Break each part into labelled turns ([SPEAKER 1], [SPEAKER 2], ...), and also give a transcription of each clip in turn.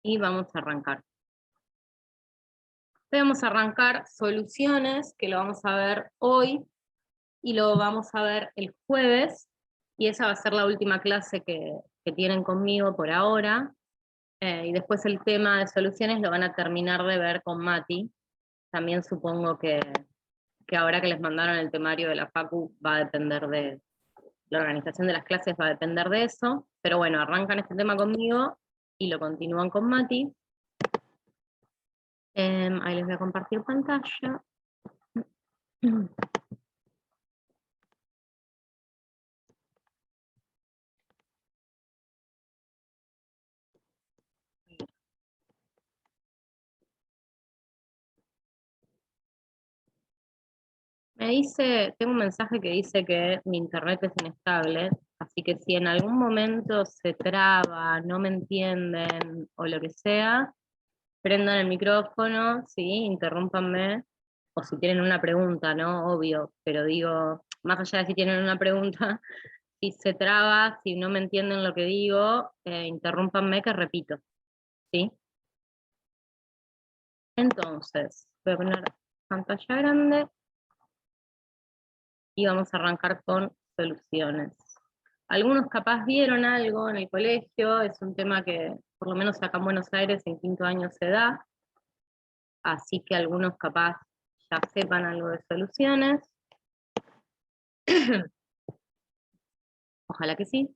[SPEAKER 1] Y vamos a arrancar. Hoy vamos a arrancar soluciones, que lo vamos a ver hoy, y lo vamos a ver el jueves, y esa va a ser la última clase que tienen conmigo por ahora, y después el tema de soluciones lo van a terminar de ver con Mati. También supongo que ahora que les mandaron el temario de la Facu va a depender de, la organización de las clases va a depender de eso, pero bueno, arrancan este tema conmigo y lo continúan con Mati. Ahí les voy a compartir pantalla. Me dice, tengo un mensaje que dice que mi internet es inestable, así que si en algún momento se traba, no me entienden o lo que sea, prendan el micrófono, sí, interrúmpanme, o si tienen una pregunta, ¿no? Obvio, pero digo, más allá de si tienen una pregunta, si se traba, si no me entienden lo que digo, interrúmpanme que repito, ¿sí? Entonces, voy a poner pantalla grande y vamos a arrancar con soluciones. Algunos capaz vieron algo en el colegio, es un tema que por lo menos acá en Buenos Aires en quinto año se da, así que algunos capaz ya sepan algo de soluciones. Ojalá que sí.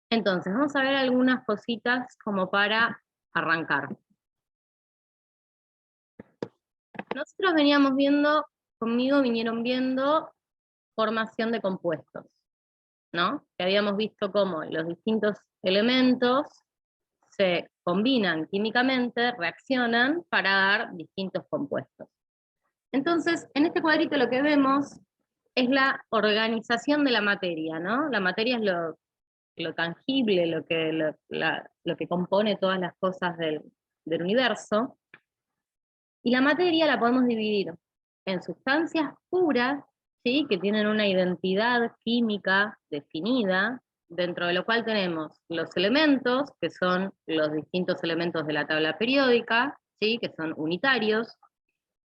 [SPEAKER 1] Entonces, vamos a ver algunas cositas como para arrancar. Nosotros veníamos viendo, conmigo vinieron viendo formación de compuestos, ¿no? Que habíamos visto cómo los distintos elementos se combinan químicamente, reaccionan para dar distintos compuestos. Entonces, en este cuadrito lo que vemos es la organización de la materia, ¿no? La materia es lo tangible, lo que compone todas las cosas del universo, y la materia la podemos dividir en sustancias puras, ¿sí? Que tienen una identidad química definida, dentro de lo cual tenemos los elementos, que son los distintos elementos de la tabla periódica, ¿sí? Que son unitarios,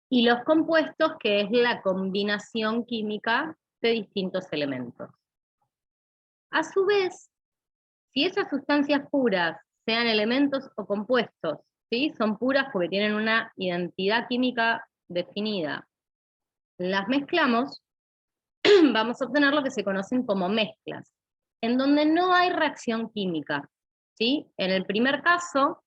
[SPEAKER 1] y los compuestos, que es la combinación química de distintos elementos. A su vez, si esas sustancias puras, sean elementos o compuestos, ¿sí? Son puras porque tienen una identidad química definida, las mezclamos, vamos a obtener lo que se conocen como mezclas, en donde no hay reacción química, ¿sí? En el primer caso,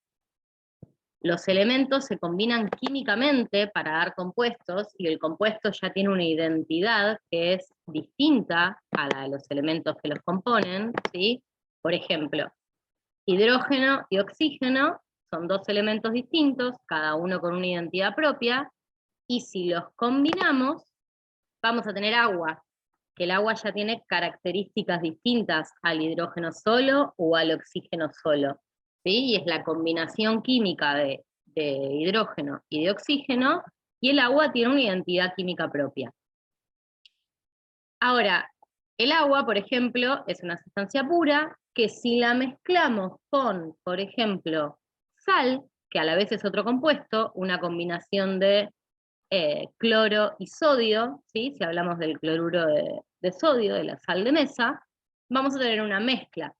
[SPEAKER 1] los elementos se combinan químicamente para dar compuestos, y el compuesto ya tiene una identidad que es distinta a la de los elementos que los componen, ¿sí? Por ejemplo, hidrógeno y oxígeno son dos elementos distintos, cada uno con una identidad propia, y si los combinamos, vamos a tener agua, que el agua ya tiene características distintas al hidrógeno solo o al oxígeno solo, ¿sí? Y es la combinación química de hidrógeno y de oxígeno, y el agua tiene una identidad química propia. Ahora, el agua, por ejemplo, es una sustancia pura que si la mezclamos con, por ejemplo, sal, que a la vez es otro compuesto, una combinación de cloro y sodio, ¿sí? Si hablamos del cloruro de sodio, de la sal de mesa, vamos a tener una mezcla.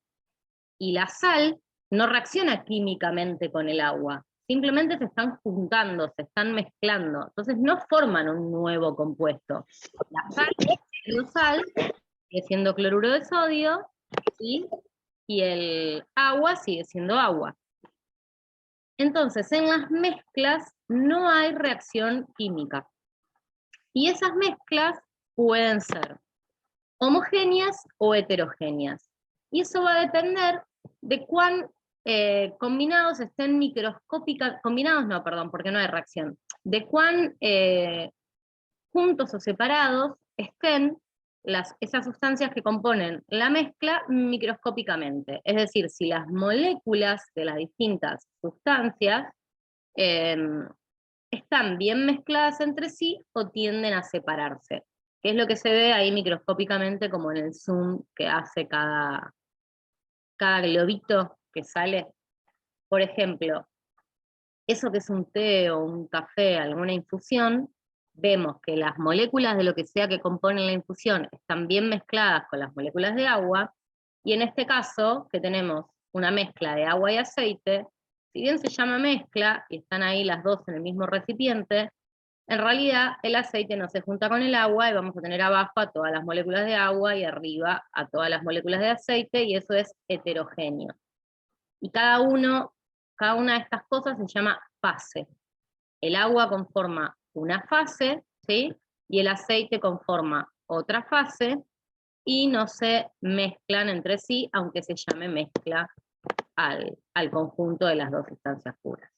[SPEAKER 1] Y la sal no reacciona químicamente con el agua, simplemente se están juntando, se están mezclando, entonces no forman un nuevo compuesto. La sal es sal, sigue siendo cloruro de sodio, ¿sí? Y el agua sigue siendo agua. Entonces, en las mezclas no hay reacción química. Y esas mezclas pueden ser homogéneas o heterogéneas. Y eso va a depender de cuán combinados estén microscópicamente, combinados no, perdón, porque no hay reacción, de cuán juntos o separados estén esas sustancias que componen la mezcla microscópicamente. Es decir, si las moléculas de las distintas sustancias están bien mezcladas entre sí o tienden a separarse. que es lo que se ve ahí microscópicamente como en el zoom que hace cada globito que sale. Por ejemplo, eso que es un té o un café, alguna infusión, vemos que las moléculas de lo que sea que componen la infusión están bien mezcladas con las moléculas de agua, y en este caso, que tenemos una mezcla de agua y aceite, si bien se llama mezcla, y están ahí las dos en el mismo recipiente, en realidad el aceite no se junta con el agua y vamos a tener abajo a todas las moléculas de agua y arriba a todas las moléculas de aceite, y eso es heterogéneo. Y cada una de estas cosas se llama fase. El agua conforma una fase, ¿sí? Y el aceite conforma otra fase, y no se mezclan entre sí, aunque se llame mezcla al conjunto de las dos sustancias puras.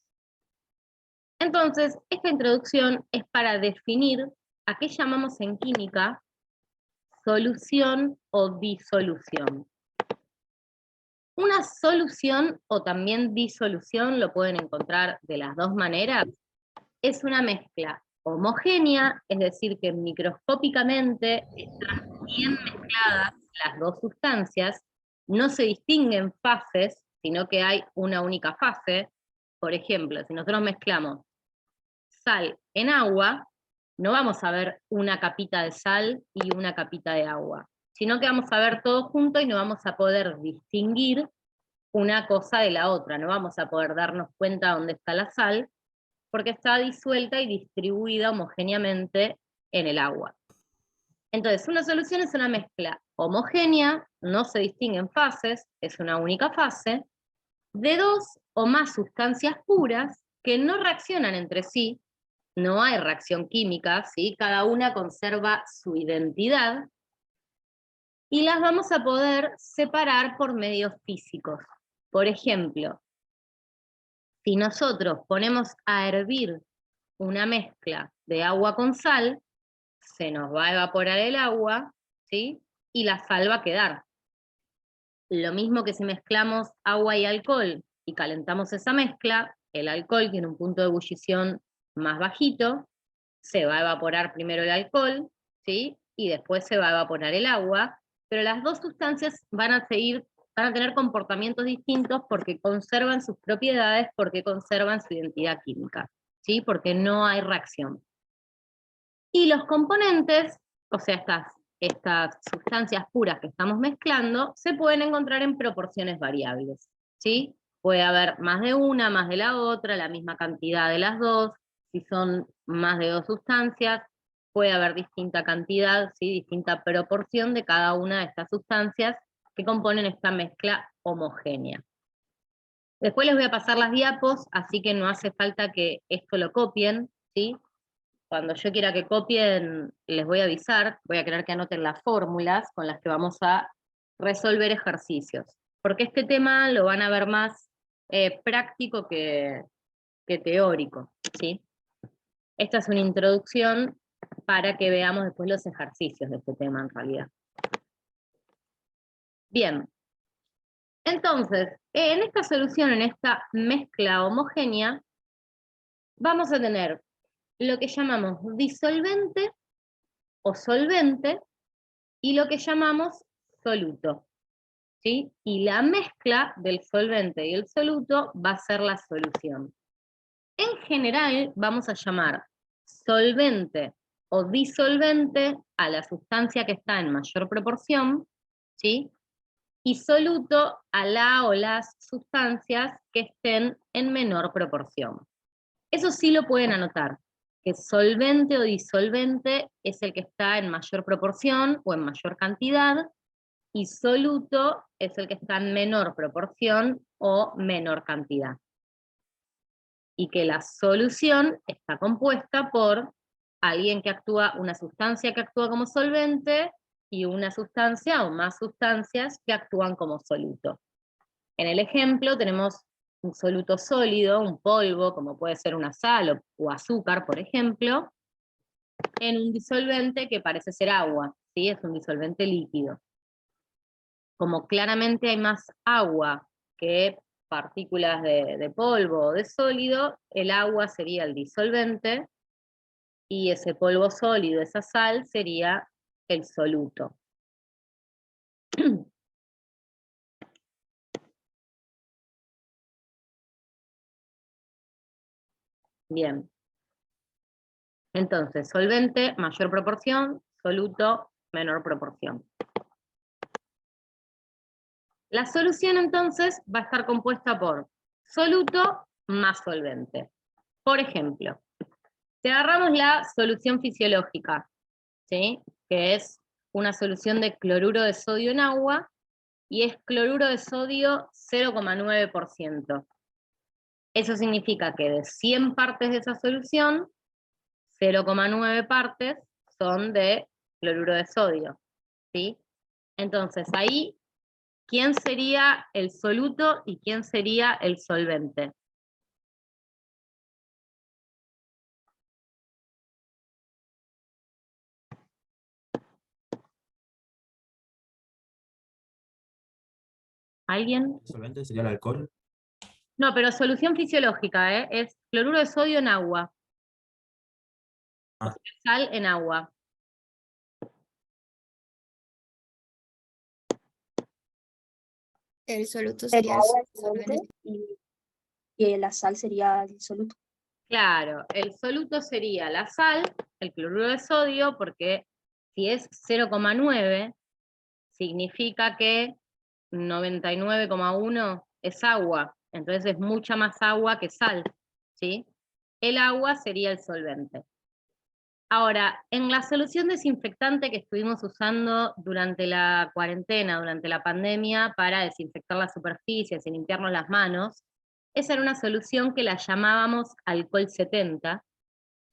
[SPEAKER 1] Entonces, esta introducción es para definir a qué llamamos en química solución o disolución. Una solución o también disolución, lo pueden encontrar de las dos maneras, es una mezcla homogénea, es decir, que microscópicamente están bien mezcladas las dos sustancias, no se distinguen fases, sino que hay una única fase. Por ejemplo, si nosotros mezclamos sal en agua, no vamos a ver una capita de sal y una capita de agua, sino que vamos a ver todo junto y no vamos a poder distinguir una cosa de la otra, no vamos a poder darnos cuenta dónde está la sal, porque está disuelta y distribuida homogéneamente en el agua. Entonces, una solución es una mezcla homogénea, no se distinguen fases, es una única fase, de dos o más sustancias puras que no reaccionan entre sí, no hay reacción química, ¿sí? Cada una conserva su identidad, y las vamos a poder separar por medios físicos. Por ejemplo, si nosotros ponemos a hervir una mezcla de agua con sal, se nos va a evaporar el agua, ¿sí? Y la sal va a quedar. Lo mismo que si mezclamos agua y alcohol y calentamos esa mezcla, el alcohol tiene un punto de ebullición más bajito, se va a evaporar primero el alcohol, ¿sí? Y después se va a evaporar el agua, pero las dos sustancias van a tener comportamientos distintos porque conservan sus propiedades, porque conservan su identidad química, ¿sí? Porque no hay reacción. Y los componentes, o sea, estas sustancias puras que estamos mezclando, se pueden encontrar en proporciones variables, ¿sí? Puede haber más de una, más de la otra, la misma cantidad de las dos. Si son más de dos sustancias, puede haber distinta cantidad, ¿sí? Distinta proporción de cada una de estas sustancias que componen esta mezcla homogénea. Después les voy a pasar las diapos, así que no hace falta que esto lo copien, ¿sí? Cuando yo quiera que copien, les voy a avisar, voy a querer que anoten las fórmulas con las que vamos a resolver ejercicios. Porque este tema lo van a ver más práctico que teórico, ¿sí? Esta es una introducción para que veamos después los ejercicios de este tema en realidad. Bien. Entonces, en esta solución, en esta mezcla homogénea, vamos a tener lo que llamamos disolvente o solvente y lo que llamamos soluto, ¿sí? Y la mezcla del solvente y el soluto va a ser la solución. En general vamos a llamar solvente o disolvente a la sustancia que está en mayor proporción, ¿sí? Y soluto a la o las sustancias que estén en menor proporción. Eso sí lo pueden anotar, que solvente o disolvente es el que está en mayor proporción o en mayor cantidad, y soluto es el que está en menor proporción o menor cantidad. Y que la solución está compuesta por alguien que actúa, una sustancia que actúa como solvente, y una sustancia o más sustancias que actúan como soluto. En el ejemplo tenemos un soluto sólido, un polvo, como puede ser una sal o azúcar, por ejemplo, en un disolvente que parece ser agua, ¿sí? Es un disolvente líquido. Como claramente hay más agua que partículas de polvo o de sólido, el agua sería el disolvente, y ese polvo sólido, esa sal, sería el soluto. Bien. Entonces, solvente, mayor proporción, soluto, menor proporción. La solución entonces va a estar compuesta por soluto más solvente. Por ejemplo, si agarramos la solución fisiológica, ¿sí? Que es una solución de cloruro de sodio en agua, y es cloruro de sodio 0,9%. Eso significa que de 100 partes de esa solución, 0,9 partes son de cloruro de sodio, ¿sí? Entonces ahí, ¿quién sería el soluto y quién sería el solvente? ¿Alguien?
[SPEAKER 2] El solvente sería el alcohol.
[SPEAKER 1] No, pero solución fisiológica, ¿eh? Es cloruro de sodio en agua. O sea, sal en agua.
[SPEAKER 3] El soluto
[SPEAKER 4] El
[SPEAKER 3] sería el
[SPEAKER 4] agua es
[SPEAKER 3] solvente.
[SPEAKER 4] solvente y la sal sería el soluto.
[SPEAKER 1] Claro, el soluto sería la sal, el cloruro de sodio, porque si es 0,9, significa que 99,1 es agua, entonces es mucha más agua que sal, ¿sí? El agua sería el solvente. Ahora, en la solución desinfectante que estuvimos usando durante la cuarentena, durante la pandemia, para desinfectar las superficies y limpiarnos las manos, esa era una solución que la llamábamos alcohol 70.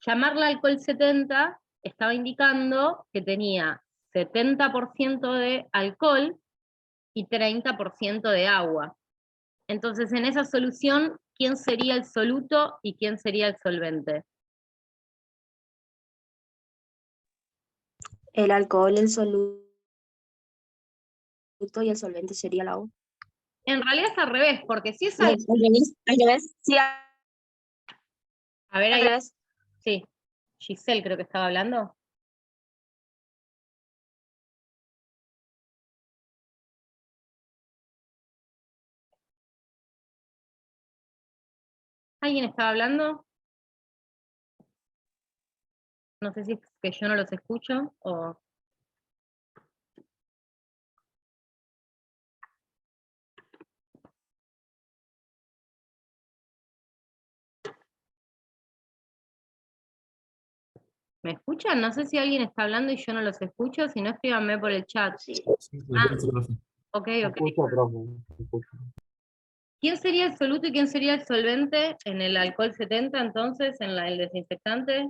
[SPEAKER 1] Llamarla alcohol 70 estaba indicando que tenía 70% de alcohol y 30% de agua. Entonces, en esa solución, ¿quién sería el soluto y quién sería el solvente?
[SPEAKER 4] El alcohol, el soluto y el solvente sería el agua.
[SPEAKER 1] En realidad es al revés, porque si es
[SPEAKER 4] Al revés, sí,
[SPEAKER 1] A ver,
[SPEAKER 4] al
[SPEAKER 1] ahí,
[SPEAKER 4] revés.
[SPEAKER 1] sí. Giselle creo que estaba hablando. ¿Alguien estaba hablando? No sé si es que yo no los escucho o... ¿Me escuchan? No sé si alguien está hablando y yo no los escucho, si no escríbanme por el chat.
[SPEAKER 2] Sí,
[SPEAKER 1] Ah,
[SPEAKER 2] profe.
[SPEAKER 1] ok, ok.
[SPEAKER 5] Escucho, profe, escucho.
[SPEAKER 1] ¿Quién sería el soluto y quién sería el solvente en el alcohol 70 entonces, en el desinfectante?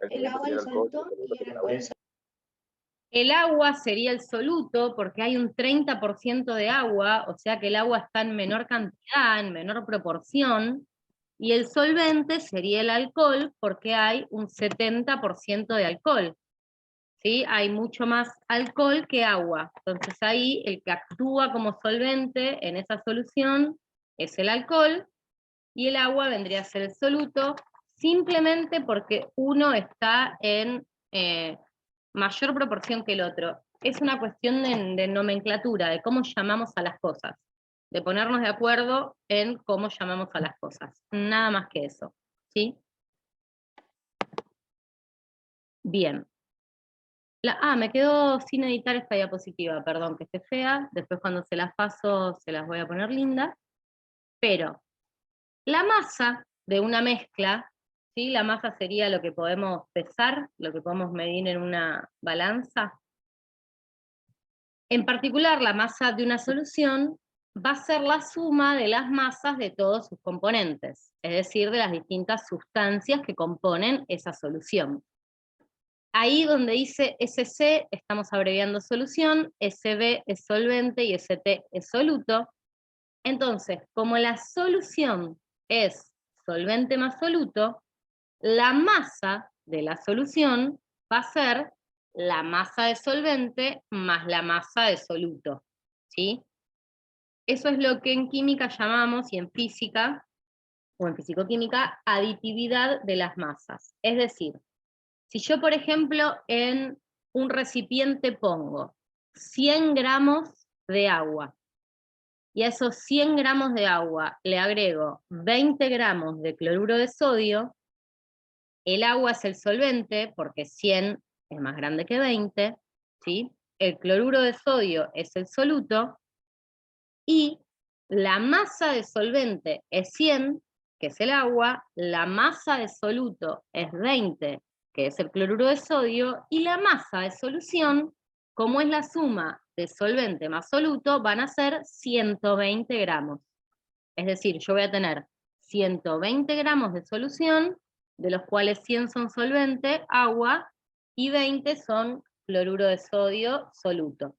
[SPEAKER 3] El agua, el soluto y el alcohol.
[SPEAKER 1] El agua sería el soluto porque hay un 30% de agua, o sea que el agua está en menor cantidad, en menor proporción, y el solvente sería el alcohol porque hay un 70% de alcohol. ¿Sí? Hay mucho más alcohol que agua. Entonces ahí el que actúa como solvente en esa solución es el alcohol y el agua vendría a ser el soluto, simplemente porque uno está en mayor proporción que el otro. Es una cuestión de nomenclatura, de cómo llamamos a las cosas, de ponernos de acuerdo en cómo llamamos a las cosas. Nada más que eso. ¿Sí? Bien. Me quedó sin editar esta diapositiva, perdón, que esté fea. Después cuando se las paso se las voy a poner lindas. Pero la masa de una mezcla, ¿sí? La masa sería lo que podemos pesar, lo que podemos medir en una balanza. En particular, la masa de una solución va a ser la suma de las masas de todos sus componentes, es decir, de las distintas sustancias que componen esa solución. Ahí donde dice SC, estamos abreviando solución, SB es solvente y ST es soluto. Entonces, como la solución es solvente más soluto, la masa de la solución va a ser la masa de solvente más la masa de soluto, ¿sí? Eso es lo que en química llamamos, y en física, o en fisicoquímica, aditividad de las masas. Es decir, si yo, por ejemplo, en un recipiente pongo 100 gramos de agua, y a esos 100 gramos de agua le agrego 20 gramos de cloruro de sodio, el agua es el solvente, porque 100 es más grande que 20, ¿sí? El cloruro de sodio es el soluto, y la masa de solvente es 100, que es el agua, la masa de soluto es 20, que es el cloruro de sodio, y la masa de solución, como es la suma de solvente más soluto, van a ser 120 gramos. Es decir, yo voy a tener 120 gramos de solución, de los cuales 100 son solvente, agua, y 20 son cloruro de sodio, soluto.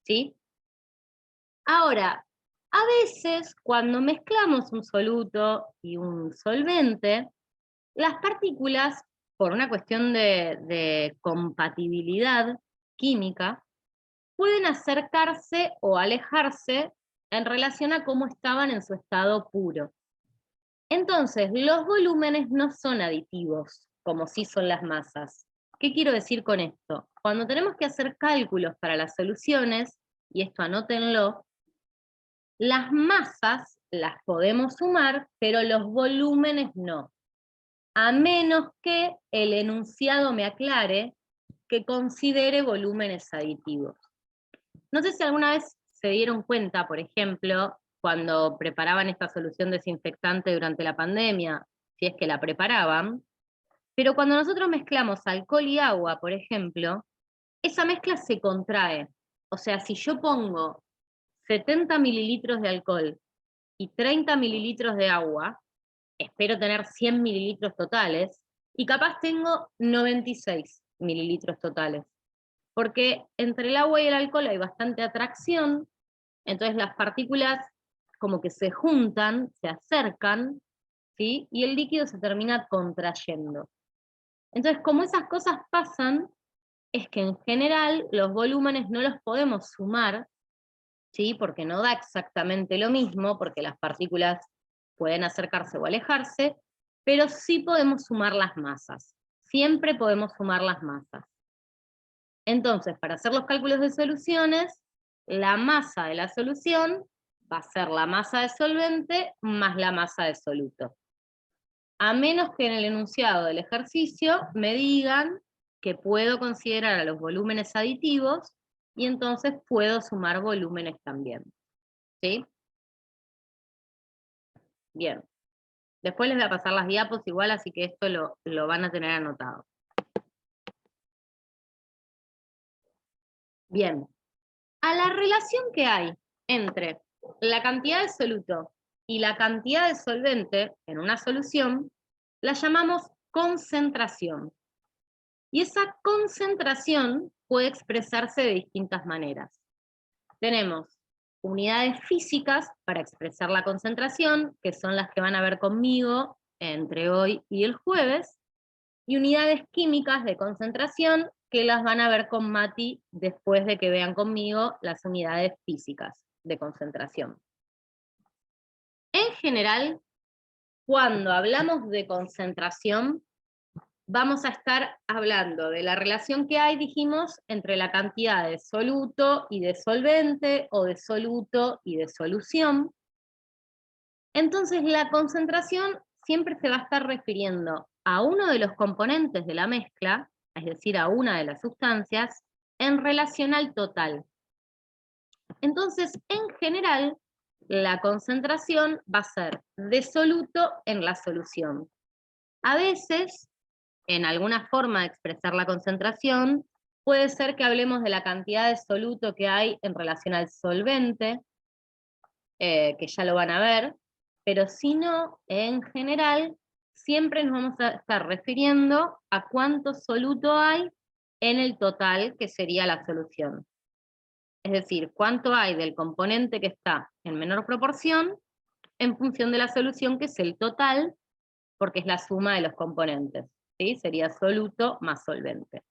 [SPEAKER 1] ¿Sí? Ahora, a veces cuando mezclamos un soluto y un solvente, las partículas, por una cuestión de compatibilidad química, pueden acercarse o alejarse en relación a cómo estaban en su estado puro. Entonces, los volúmenes no son aditivos, como sí son las masas. ¿Qué quiero decir con esto? Cuando tenemos que hacer cálculos para las soluciones, y esto anótenlo, las masas las podemos sumar, pero los volúmenes no. A menos que el enunciado me aclare que considere volúmenes aditivos. No sé si alguna vez se dieron cuenta, por ejemplo, cuando preparaban esta solución desinfectante durante la pandemia, si es que la preparaban, pero cuando nosotros mezclamos alcohol y agua, por ejemplo, esa mezcla se contrae. O sea, si yo pongo 70 mililitros de alcohol y 30 mililitros de agua, espero tener 100 mililitros totales, y capaz tengo 96 mililitros totales. Porque entre el agua y el alcohol hay bastante atracción, entonces las partículas como que se juntan, se acercan, ¿sí? Y el líquido se termina contrayendo. Entonces, como esas cosas pasan, es que en general los volúmenes no los podemos sumar, ¿sí? Porque no da exactamente lo mismo, porque las partículas pueden acercarse o alejarse, pero sí podemos sumar las masas. Siempre podemos sumar las masas. Entonces, para hacer los cálculos de soluciones, la masa de la solución va a ser la masa de solvente más la masa de soluto. A menos que en el enunciado del ejercicio me digan que puedo considerar a los volúmenes aditivos, y entonces puedo sumar volúmenes también. ¿Sí? Bien. Después les voy a pasar las diapos igual, así que esto lo van a tener anotado. Bien. A la relación que hay entre la cantidad de soluto y la cantidad de solvente en una solución, la llamamos concentración. Y esa concentración puede expresarse de distintas maneras. Tenemos unidades físicas para expresar la concentración, que son las que van a ver conmigo entre hoy y el jueves, y unidades químicas de concentración, que las van a ver con Mati después de que vean conmigo las unidades físicas de concentración. En general, cuando hablamos de concentración, vamos a estar hablando de la relación que hay, dijimos, entre la cantidad de soluto y de solvente, o de soluto y de solución. Entonces la concentración siempre se va a estar refiriendo a uno de los componentes de la mezcla, es decir, a una de las sustancias, en relación al total. Entonces, en general, la concentración va a ser de soluto en la solución. A veces, en alguna forma de expresar la concentración, puede ser que hablemos de la cantidad de soluto que hay en relación al solvente, que ya lo van a ver, pero si no, en general, siempre nos vamos a estar refiriendo a cuánto soluto hay en el total, que sería la solución. Es decir, cuánto hay del componente que está en menor proporción en función de la solución, que es el total, porque es la suma de los componentes. ¿Sí? Sería soluto más solvente.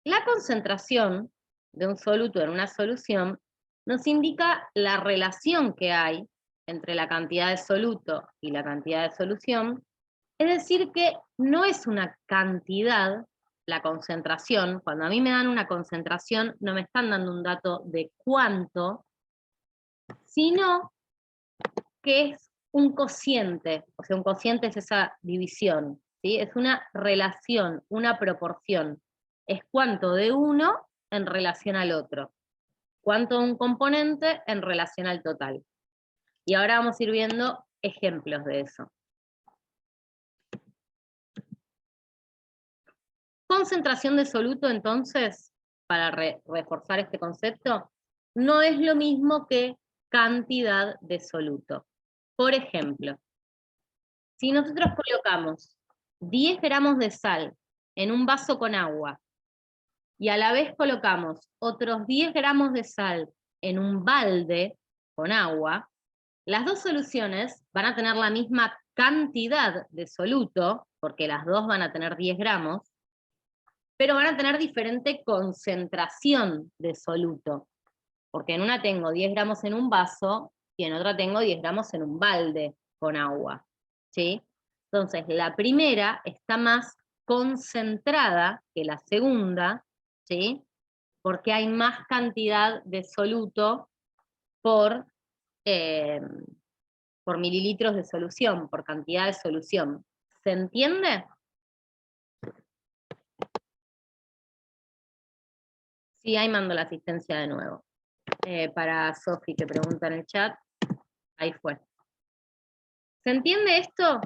[SPEAKER 1] La concentración de un soluto en una solución nos indica la relación que hay entre la cantidad de soluto y la cantidad de solución, es decir que no es una cantidad la concentración. Cuando a mí me dan una concentración no me están dando un dato de cuánto, sino que es un cociente, o sea, un cociente es esa división, ¿sí? Es una relación, una proporción. Es cuánto de uno en relación al otro. Cuánto de un componente en relación al total. Y ahora vamos a ir viendo ejemplos de eso. Concentración de soluto, entonces, para reforzar este concepto, no es lo mismo que cantidad de soluto. Por ejemplo, si nosotros colocamos 10 gramos de sal en un vaso con agua, y a la vez colocamos otros 10 gramos de sal en un balde con agua, las dos soluciones van a tener la misma cantidad de soluto, porque las dos van a tener 10 gramos, pero van a tener diferente concentración de soluto, porque en una tengo 10 gramos en un vaso, y en otra tengo 10 gramos en un balde con agua, ¿sí? Entonces, la primera está más concentrada que la segunda, ¿sí? Porque hay más cantidad de soluto por mililitros de solución, por cantidad de solución. ¿Se entiende? Sí, ahí mando la asistencia de nuevo. Para Sofi, que pregunta en el chat, ahí fue. ¿Se entiende esto?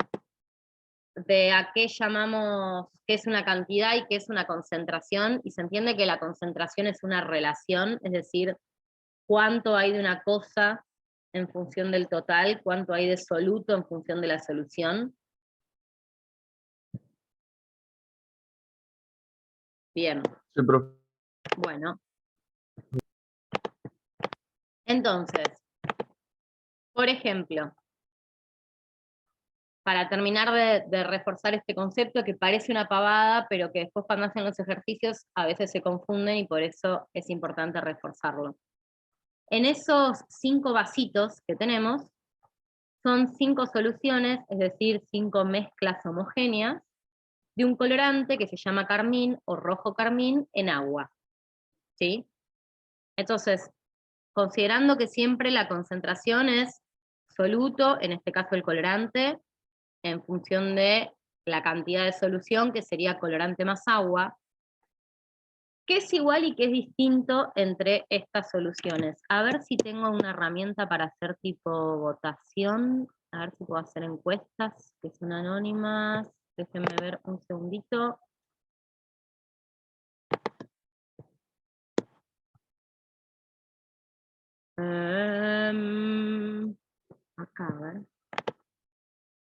[SPEAKER 1] De a qué llamamos, qué es una cantidad y qué es una concentración, y se entiende que la concentración es una relación, es decir, cuánto hay de una cosa en función del total, cuánto hay de soluto en función de la solución. Bien.
[SPEAKER 2] Sí, profe.
[SPEAKER 1] Bueno. Entonces, por ejemplo, para terminar de reforzar este concepto que parece una pavada, pero que después cuando hacen los ejercicios a veces se confunden y por eso es importante reforzarlo. En esos 5 vasitos que tenemos, son 5 soluciones, es decir, 5 mezclas homogéneas, de un colorante que se llama carmín o rojo carmín en agua. ¿Sí? Entonces, considerando que siempre la concentración es soluto, en este caso el colorante, en función de la cantidad de solución, que sería colorante más agua, ¿qué es igual y qué es distinto entre estas soluciones? A ver si tengo una herramienta para hacer tipo votación, a ver si puedo hacer encuestas, que son anónimas, déjenme ver un segundito. Acá, a ver.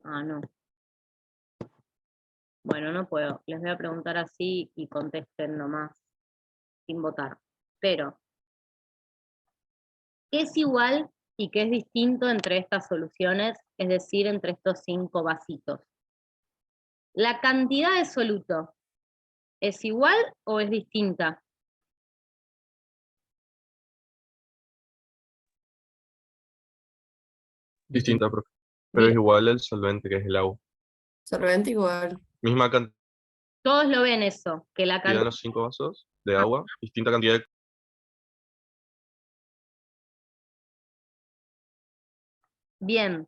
[SPEAKER 1] Ah, no. Bueno, no puedo. Les voy a preguntar así y contesten nomás, sin votar. Pero, ¿qué es igual y qué es distinto entre estas soluciones? Es decir, entre estos 5 vasitos. ¿La cantidad de soluto es igual o es distinta?
[SPEAKER 2] Distinta, profe. Pero es
[SPEAKER 1] Bien.
[SPEAKER 2] igual el solvente, que es el agua.
[SPEAKER 5] Solvente igual.
[SPEAKER 2] Misma cantidad
[SPEAKER 1] Todos lo ven eso, que la
[SPEAKER 2] en
[SPEAKER 1] cantidad...
[SPEAKER 2] los 5 vasos de agua, distinta cantidad de...
[SPEAKER 1] Bien.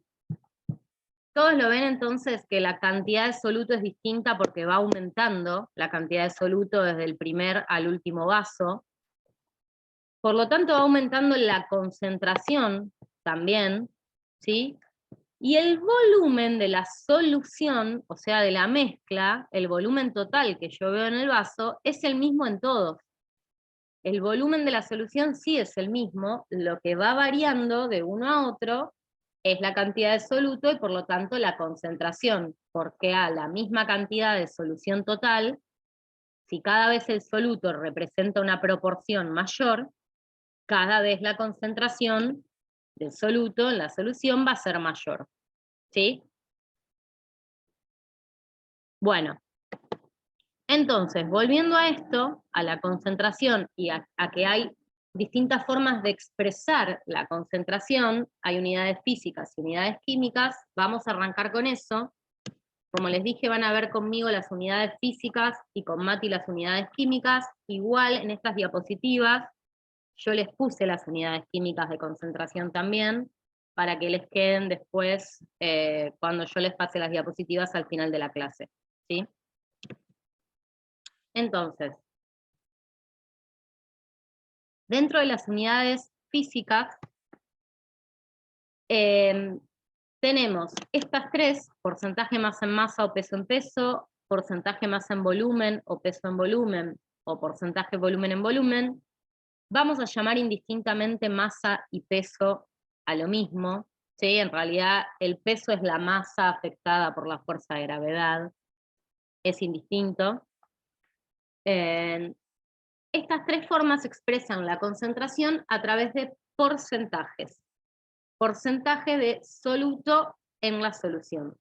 [SPEAKER 1] Todos lo ven entonces que la cantidad de soluto es distinta porque va aumentando la cantidad de soluto desde el primer al último vaso. Por lo tanto, va aumentando la concentración también, ¿sí? Y el volumen de la solución, o sea, de la mezcla, el volumen total que yo veo en el vaso, es el mismo en todos. El volumen de la solución sí es el mismo, lo que va variando de uno a otro es la cantidad de soluto y por lo tanto la concentración, porque a la misma cantidad de solución total, si cada vez el soluto representa una proporción mayor, cada vez la concentración del soluto en la solución va a ser mayor. ¿Sí? Bueno, entonces, volviendo a esto, a la concentración y a que hay distintas formas de expresar la concentración, hay unidades físicas y unidades químicas, vamos a arrancar con eso. Como les dije, van a ver conmigo las unidades físicas y con Mati las unidades químicas. Igual en estas diapositivas yo les puse las unidades químicas de concentración también, para que les queden después cuando yo les pase las diapositivas al final de la clase, ¿sí? Entonces, dentro de las unidades físicas, tenemos estas tres: porcentaje masa en masa o peso en peso, porcentaje masa en volumen o peso en volumen, o porcentaje volumen en volumen. Vamos a llamar indistintamente masa y peso a lo mismo, ¿sí? En realidad el peso es la masa afectada por la fuerza de gravedad, es indistinto. Estas tres formas expresan la concentración a través de porcentajes. Porcentaje de soluto en la solución.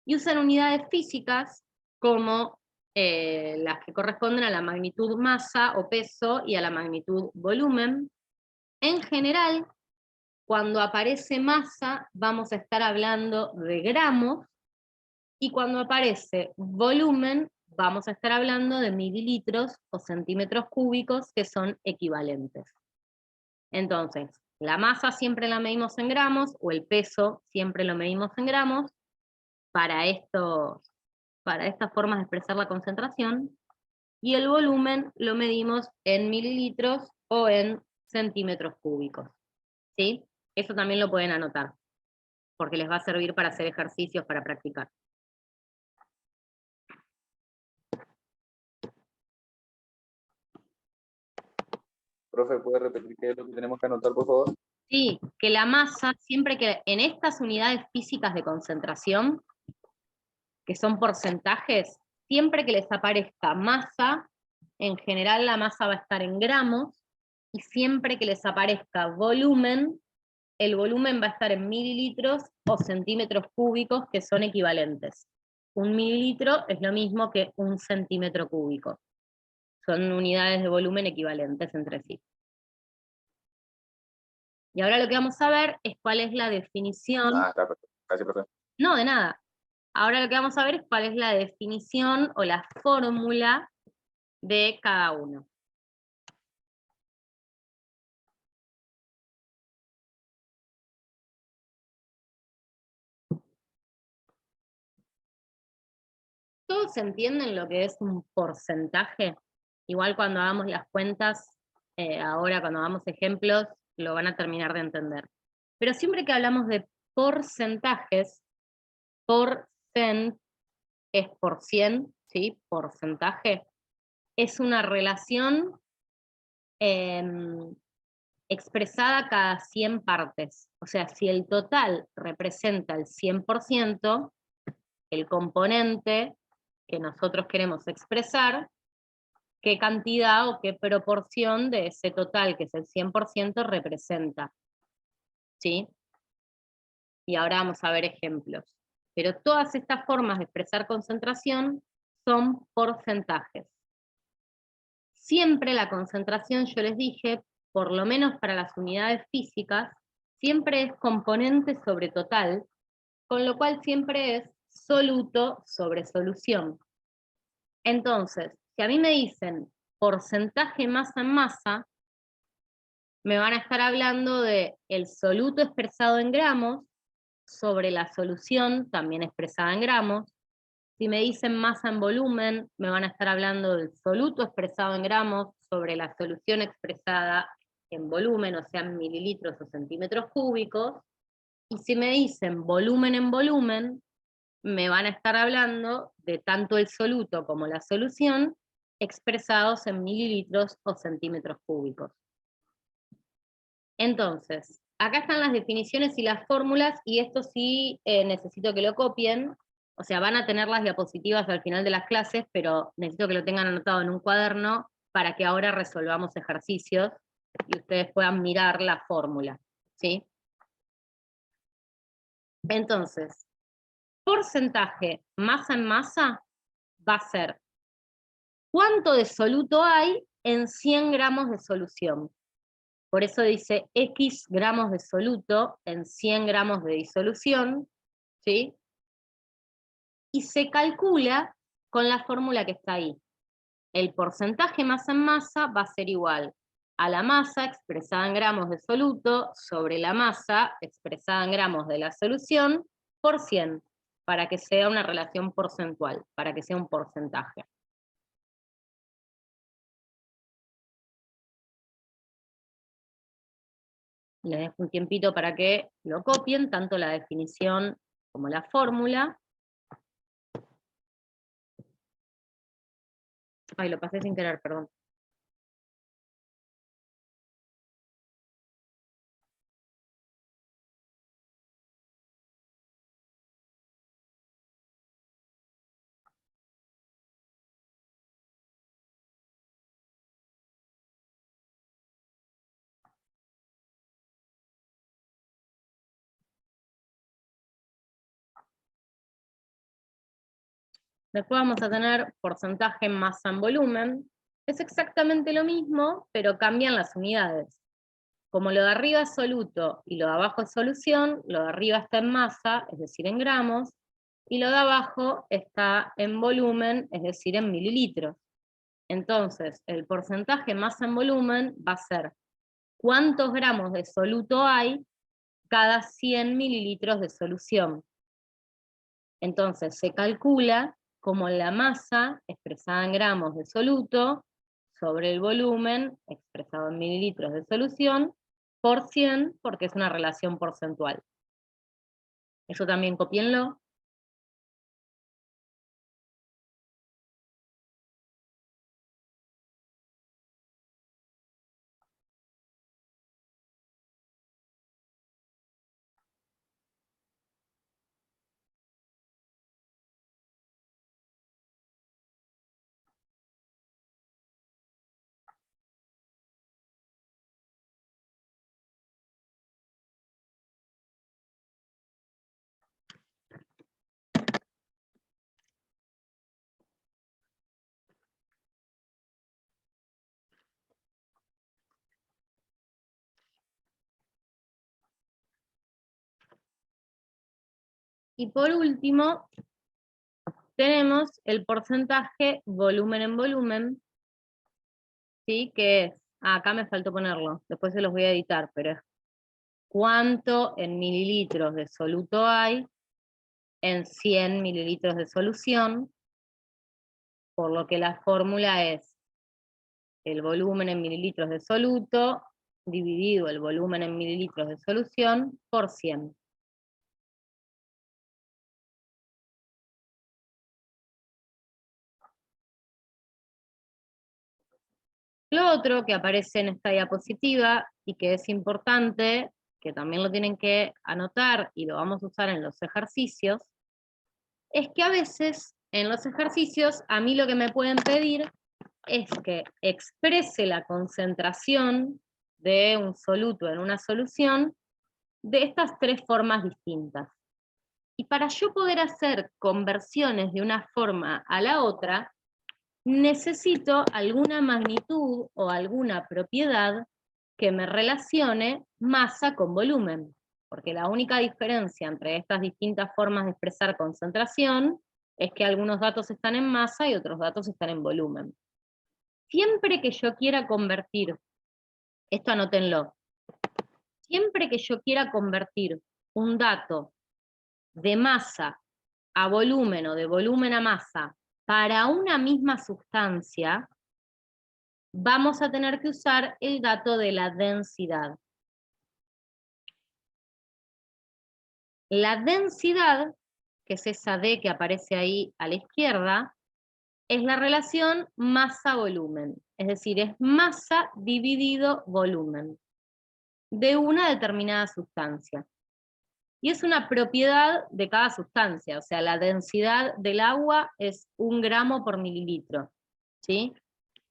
[SPEAKER 1] Y usan unidades físicas como las que corresponden a la magnitud masa o peso y a la magnitud volumen. En general, cuando aparece masa, vamos a estar hablando de gramos, y cuando aparece volumen, vamos a estar hablando de mililitros o centímetros cúbicos, que son equivalentes. Entonces, la masa siempre la medimos en gramos, o el peso siempre lo medimos en gramos, para estas formas de expresar la concentración, y el volumen lo medimos en mililitros o en centímetros cúbicos, ¿sí? Eso también lo pueden anotar, porque les va a servir para hacer ejercicios, para practicar.
[SPEAKER 6] Profe, ¿puede repetir qué es lo que tenemos que anotar, por favor?
[SPEAKER 1] Sí, que la masa, siempre que en estas unidades físicas de concentración, que son porcentajes, siempre que les aparezca masa, en general la masa va a estar en gramos, y siempre que les aparezca volumen, el volumen va a estar en mililitros o centímetros cúbicos, que son equivalentes. Un mililitro es lo mismo que un centímetro cúbico. Son unidades de volumen equivalentes entre sí. Y ahora lo que vamos a ver es cuál es la definición.
[SPEAKER 6] Ah, está perfecto. Gracias, profe.
[SPEAKER 1] No, de nada. Ahora lo que vamos a ver es cuál es la definición o la fórmula de cada uno. ¿Todos entienden lo que es un porcentaje? Igual cuando hagamos las cuentas, ahora cuando hagamos ejemplos, lo van a terminar de entender. Pero siempre que hablamos de porcentajes, porcent es por 100, ¿sí? Porcentaje. Es una relación expresada cada 100 partes. O sea, si el total representa el 100%, el componente que nosotros queremos expresar, qué cantidad o qué proporción de ese total, que es el 100%, representa. ¿Sí? Y ahora vamos a ver ejemplos. Pero todas estas formas de expresar concentración son porcentajes. Siempre la concentración, yo les dije, por lo menos para las unidades físicas, siempre es componente sobre total, con lo cual siempre es soluto sobre solución. Entonces, si a mí me dicen porcentaje masa en masa, me van a estar hablando de el soluto expresado en gramos sobre la solución también expresada en gramos. Si me dicen masa en volumen, me van a estar hablando del soluto expresado en gramos sobre la solución expresada en volumen, o sea, en mililitros o centímetros cúbicos. Y si me dicen volumen en volumen, me van a estar hablando de tanto el soluto como la solución expresados en mililitros o centímetros cúbicos. Entonces, acá están las definiciones y las fórmulas, y esto sí necesito que lo copien. O sea, van a tener las diapositivas al final de las clases, pero necesito que lo tengan anotado en un cuaderno para que ahora resolvamos ejercicios y ustedes puedan mirar la fórmula, ¿sí? Entonces, porcentaje masa en masa va a ser cuánto de soluto hay en 100 gramos de solución. Por eso dice X gramos de soluto en 100 gramos de disolución, ¿sí? Y se calcula con la fórmula que está ahí. El porcentaje masa en masa va a ser igual a la masa expresada en gramos de soluto sobre la masa expresada en gramos de la solución por 100, para que sea una relación porcentual, para que sea un porcentaje. Les dejo un tiempito para que lo copien, tanto la definición como la fórmula. Ay, lo pasé sin querer, perdón. Después vamos a tener porcentaje en masa en volumen. Es exactamente lo mismo, pero cambian las unidades. Como lo de arriba es soluto y lo de abajo es solución, lo de arriba está en masa, es decir, en gramos, y lo de abajo está en volumen, es decir, en mililitros. Entonces, el porcentaje masa en volumen va a ser cuántos gramos de soluto hay cada 100 mililitros de solución. Entonces, se calcula como la masa expresada en gramos de soluto sobre el volumen expresado en mililitros de solución por 100, porque es una relación porcentual. Eso también copienlo. Y por último, tenemos el porcentaje volumen en volumen, ¿sí? Que es, acá me faltó ponerlo, después se los voy a editar, pero es cuánto en mililitros de soluto hay en 100 mililitros de solución, por lo que la fórmula es el volumen en mililitros de soluto dividido el volumen en mililitros de solución por 100. Lo otro que aparece en esta diapositiva y que es importante, que también lo tienen que anotar y lo vamos a usar en los ejercicios, es que a veces en los ejercicios a mí lo que me pueden pedir es que exprese la concentración de un soluto en una solución de estas tres formas distintas. Y para yo poder hacer conversiones de una forma a la otra, necesito alguna magnitud o alguna propiedad que me relacione masa con volumen, porque la única diferencia entre estas distintas formas de expresar concentración es que algunos datos están en masa y otros datos están en volumen. Siempre que yo quiera convertir, esto anótenlo, siempre que yo quiera convertir un dato de masa a volumen o de volumen a masa para una misma sustancia, vamos a tener que usar el dato de la densidad. La densidad, que es esa D que aparece ahí a la izquierda, es la relación masa-volumen, es decir, es masa dividido volumen de una determinada sustancia. Y es una propiedad de cada sustancia, o sea, la densidad del agua es 1 gramo por mililitro, ¿sí?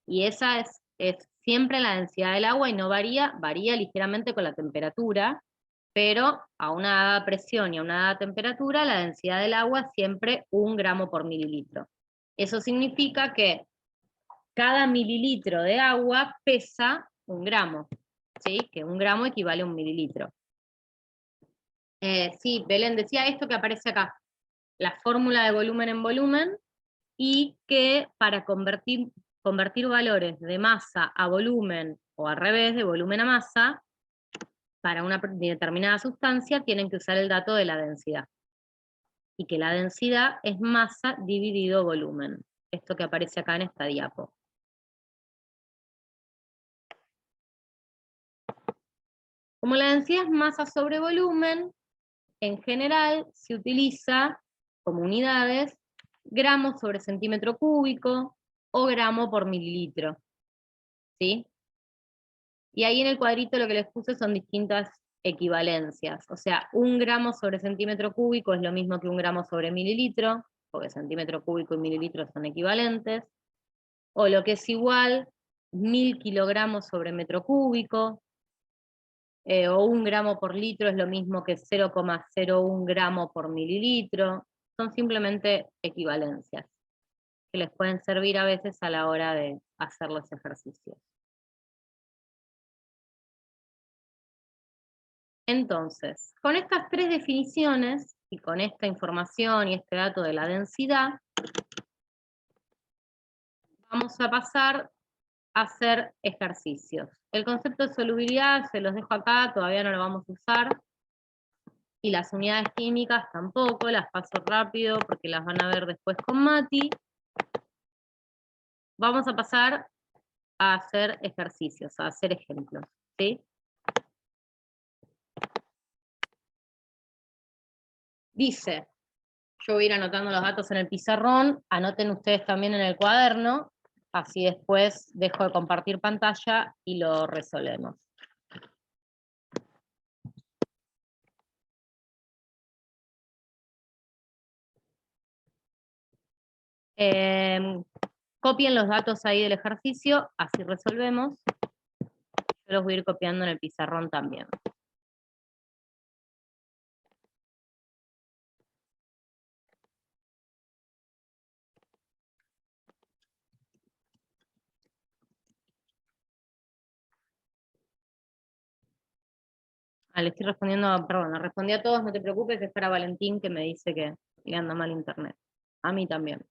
[SPEAKER 1] Y esa es siempre la densidad del agua y no varía, varía ligeramente con la temperatura, pero a una dada presión y a una dada temperatura, la densidad del agua es siempre 1 gramo por mililitro. Eso significa que cada mililitro de agua pesa 1 gramo. ¿sí? Que 1 gramo equivale a 1 mililitro. Sí, Belén decía esto que aparece acá, la fórmula de volumen en volumen, y que para convertir valores de masa a volumen, o al revés, de volumen a masa, para una determinada sustancia tienen que usar el dato de la densidad. Y que la densidad es masa dividido volumen. Esto que aparece acá en esta diapo. Como la densidad es masa sobre volumen, en general se utiliza como unidades gramos sobre centímetro cúbico o gramo por mililitro. ¿Sí? Y ahí en el cuadrito lo que les puse son distintas equivalencias. O sea, 1 gramo sobre centímetro cúbico es lo mismo que 1 gramo sobre mililitro, porque centímetro cúbico y mililitro son equivalentes. O lo que es igual, 1000 kilogramos sobre metro cúbico, o 1 gramo por litro es lo mismo que 0,01 gramo por mililitro. Son simplemente equivalencias, que les pueden servir a veces a la hora de hacer los ejercicios. Entonces, con estas 3 definiciones, y con esta información y este dato de la densidad, vamos a pasar a hacer ejercicios. El concepto de solubilidad se los dejo acá, todavía no lo vamos a usar, y las unidades químicas tampoco, las paso rápido porque las van a ver después con Mati. Vamos a pasar a hacer ejercicios, a hacer ejemplos, ¿sí? Dice, yo voy a ir anotando los datos en el pizarrón, anoten ustedes también en el cuaderno, así después dejo de compartir pantalla y lo resolvemos. Copien los datos ahí del ejercicio, así resolvemos. Yo los voy a ir copiando en el pizarrón también. Le estoy respondiendo, perdón, le respondí a todos, no te preocupes, es para Valentín que me dice que le anda mal internet. A mí también.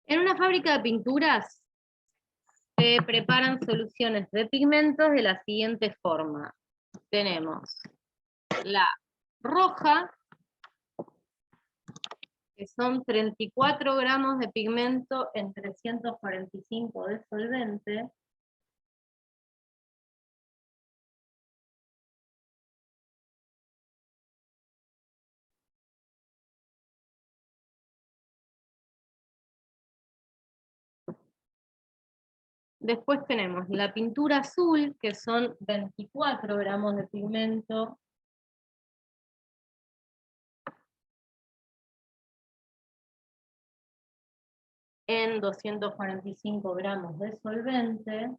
[SPEAKER 1] En una fábrica de pinturas se preparan soluciones de pigmentos de la siguiente forma. Tenemos la roja, que son 34 gramos de pigmento en 345 de solvente. Después tenemos la pintura azul, que son 24 gramos de pigmento en 245 gramos de solvente.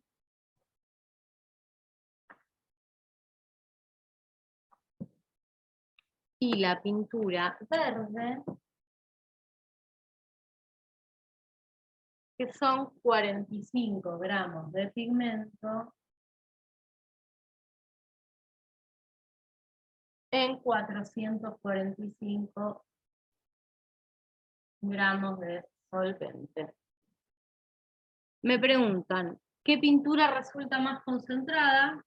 [SPEAKER 1] Y la pintura verde, que son 45 gramos de pigmento en 445 gramos de solvente. Me preguntan, ¿qué pintura resulta más concentrada?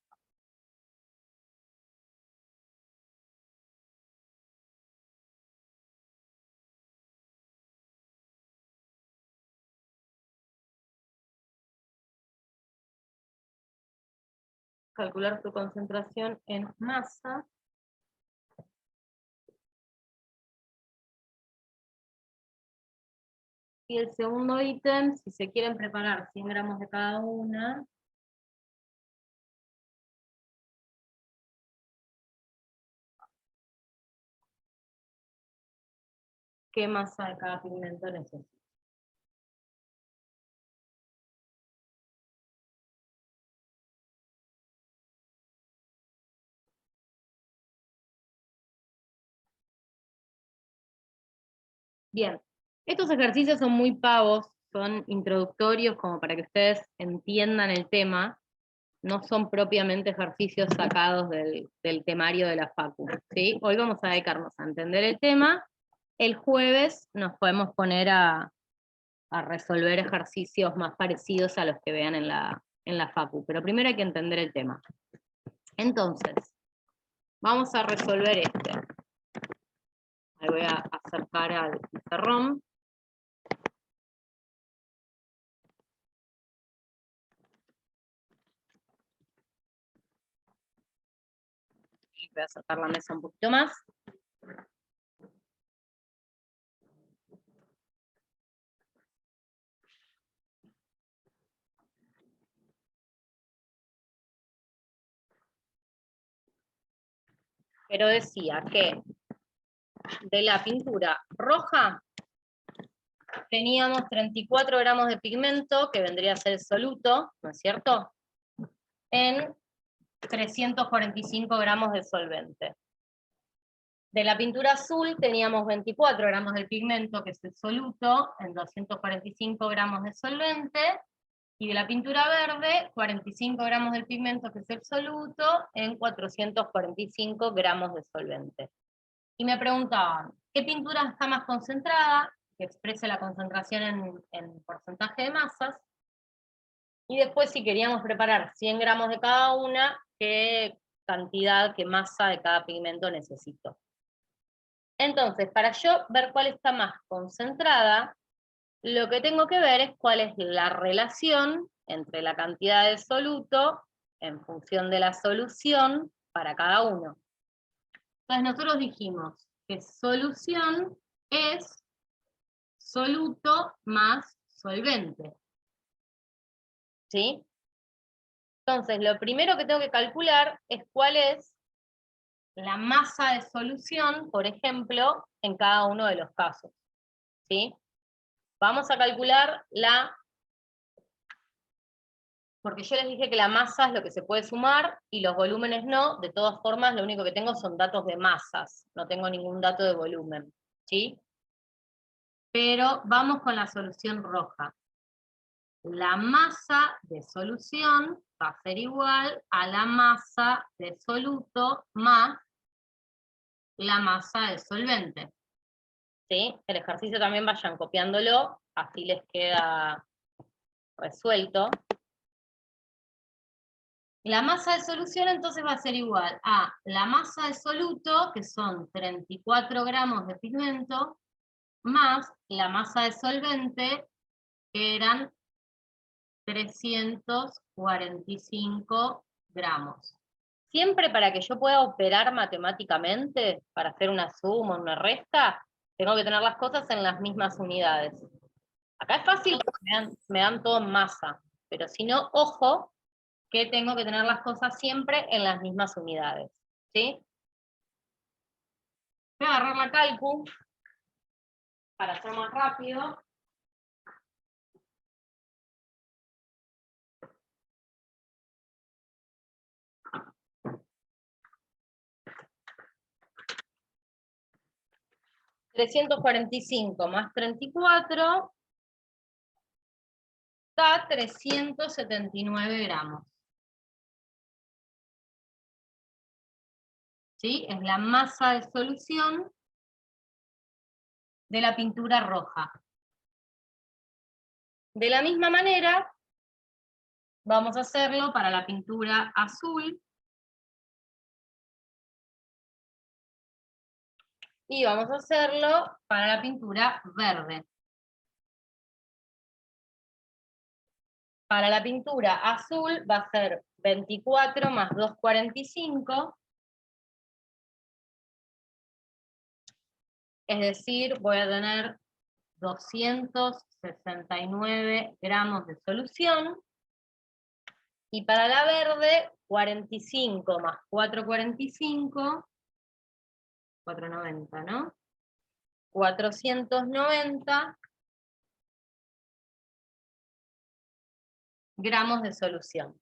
[SPEAKER 1] Calcular tu concentración en masa. Y el segundo ítem, si se quieren preparar 100 gramos de cada una, ¿qué masa de cada pigmento necesita? Bien, estos ejercicios son muy pavos, son introductorios como para que ustedes entiendan el tema, no son propiamente ejercicios sacados del temario de la facu, ¿sí? Hoy vamos a dedicarnos a entender el tema, el jueves nos podemos poner a resolver ejercicios más parecidos a los que vean en la facu, pero primero hay que entender el tema. Entonces, vamos a resolver este. Ahí voy a acercar al pizarrón. Voy a acercar la mesa un poquito más. Pero decía que de la pintura roja teníamos 34 gramos de pigmento, que vendría a ser el soluto, ¿no es cierto? En 345 gramos de solvente. De la pintura azul teníamos 24 gramos de pigmento, que es el soluto, en 245 gramos de solvente, y de la pintura verde, 45 gramos del pigmento, que es el soluto, en 445 gramos de solvente. Y me preguntaban, ¿qué pintura está más concentrada? Que exprese la concentración en porcentaje de masas. Y después, si queríamos preparar 100 gramos de cada una, ¿qué cantidad, qué masa de cada pigmento necesito? Entonces, para yo ver cuál está más concentrada, lo que tengo que ver es cuál es la relación entre la cantidad de soluto en función de la solución para cada uno. Entonces nosotros dijimos que solución es soluto más solvente. ¿Sí? Entonces lo primero que tengo que calcular es cuál es la masa de solución, por ejemplo, en cada uno de los casos. ¿Sí? Vamos a calcular porque yo les dije que la masa es lo que se puede sumar y los volúmenes no. De todas formas, lo único que tengo son datos de masas, no tengo ningún dato de volumen, ¿sí? Pero vamos con la solución roja. La masa de solución va a ser igual a la masa de soluto más la masa de solvente. ¿Sí? El ejercicio también vayan copiándolo, así les queda resuelto. La masa de solución entonces va a ser igual a la masa de soluto, que son 34 gramos de pigmento, más la masa de solvente, que eran 345 gramos. Siempre para que yo pueda operar matemáticamente, para hacer una suma o una resta, tengo que tener las cosas en las mismas unidades. Acá es fácil porque me dan todo en masa, pero si no, ojo, que tengo que tener las cosas siempre en las mismas unidades, ¿sí? Voy a agarrar la calcu para hacer más rápido. $345 más 34 da 379 gramos. ¿Sí? Es la masa de solución de la pintura roja. De la misma manera, vamos a hacerlo para la pintura azul. Y vamos a hacerlo para la pintura verde. Para la pintura azul va a ser 24 más 245. Es decir, voy a tener 269 gramos de solución. Y para la verde, 45 más 445, 490, ¿no? 490 gramos de solución.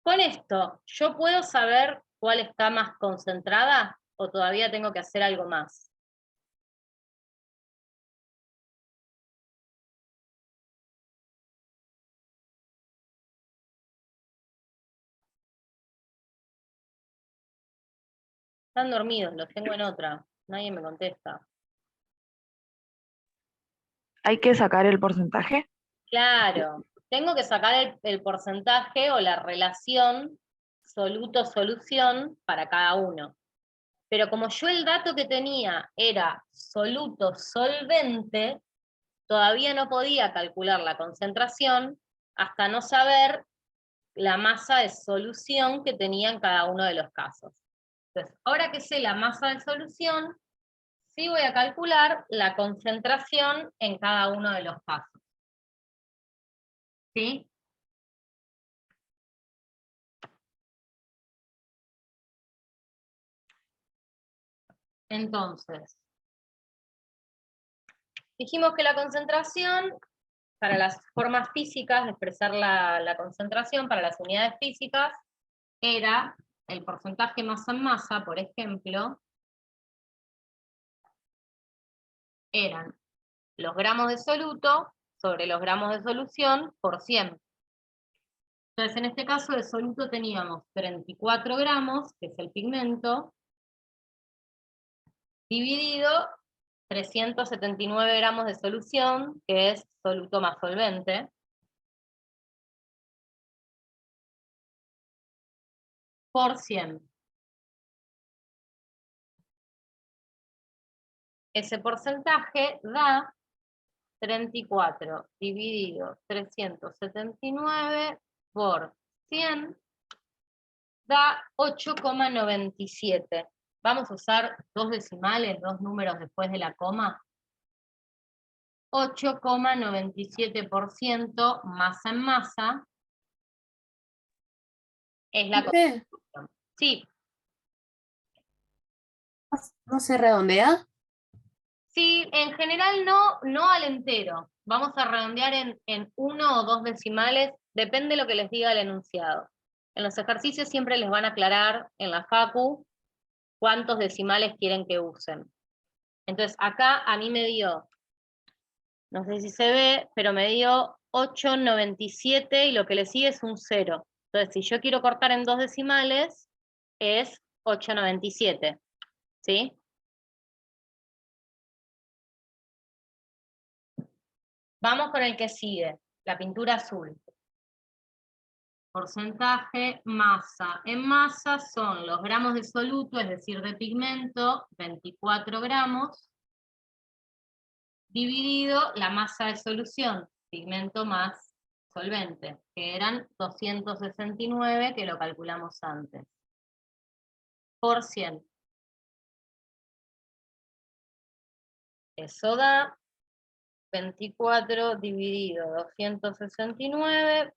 [SPEAKER 1] Con esto, ¿yo puedo saber cuál está más concentrada? o todavía tengo que hacer algo más? Están dormidos, los tengo en otra. Nadie me contesta.
[SPEAKER 7] ¿Hay que sacar el porcentaje?
[SPEAKER 1] Claro, tengo que sacar el porcentaje o la relación soluto-solución para cada uno. Pero como yo el dato que tenía era soluto-solvente, todavía no podía calcular la concentración hasta no saber la masa de solución que tenía en cada uno de los casos. Entonces, ahora que sé la masa de solución, sí voy a calcular la concentración en cada uno de los casos. ¿Sí? Entonces, dijimos que la concentración, para las formas físicas de expresar la concentración, para las unidades físicas, era el porcentaje masa en masa, por ejemplo, eran los gramos de soluto sobre los gramos de solución por 100. Entonces, en este caso de soluto teníamos 34 gramos, que es el pigmento, dividido 379 gramos de solución, que es soluto más solvente, por 100. Ese porcentaje da 34 dividido 379 por 100, da 8,97. Vamos a usar dos decimales, dos números después de la coma. 8,97% masa en masa es la concentración. Sí,
[SPEAKER 5] ¿No se redondea?
[SPEAKER 1] sí, en general no al entero. Vamos a redondear en 1 o 2 decimales, depende de lo que les diga el enunciado. En los ejercicios siempre les van a aclarar en la facu cuántos decimales quieren que usen. Entonces acá a mí me dio, no sé si se ve, pero me dio 8,97 y lo que le sigue es un 0. Entonces si yo quiero cortar en 2 decimales, es 8,97. ¿Sí? Vamos con el que sigue, la pintura azul. Porcentaje, masa. En masa son los gramos de soluto, es decir, de pigmento, 24 gramos, dividido la masa de solución, pigmento más solvente, que eran 269, que lo calculamos antes, por 100. Eso da 24 dividido 269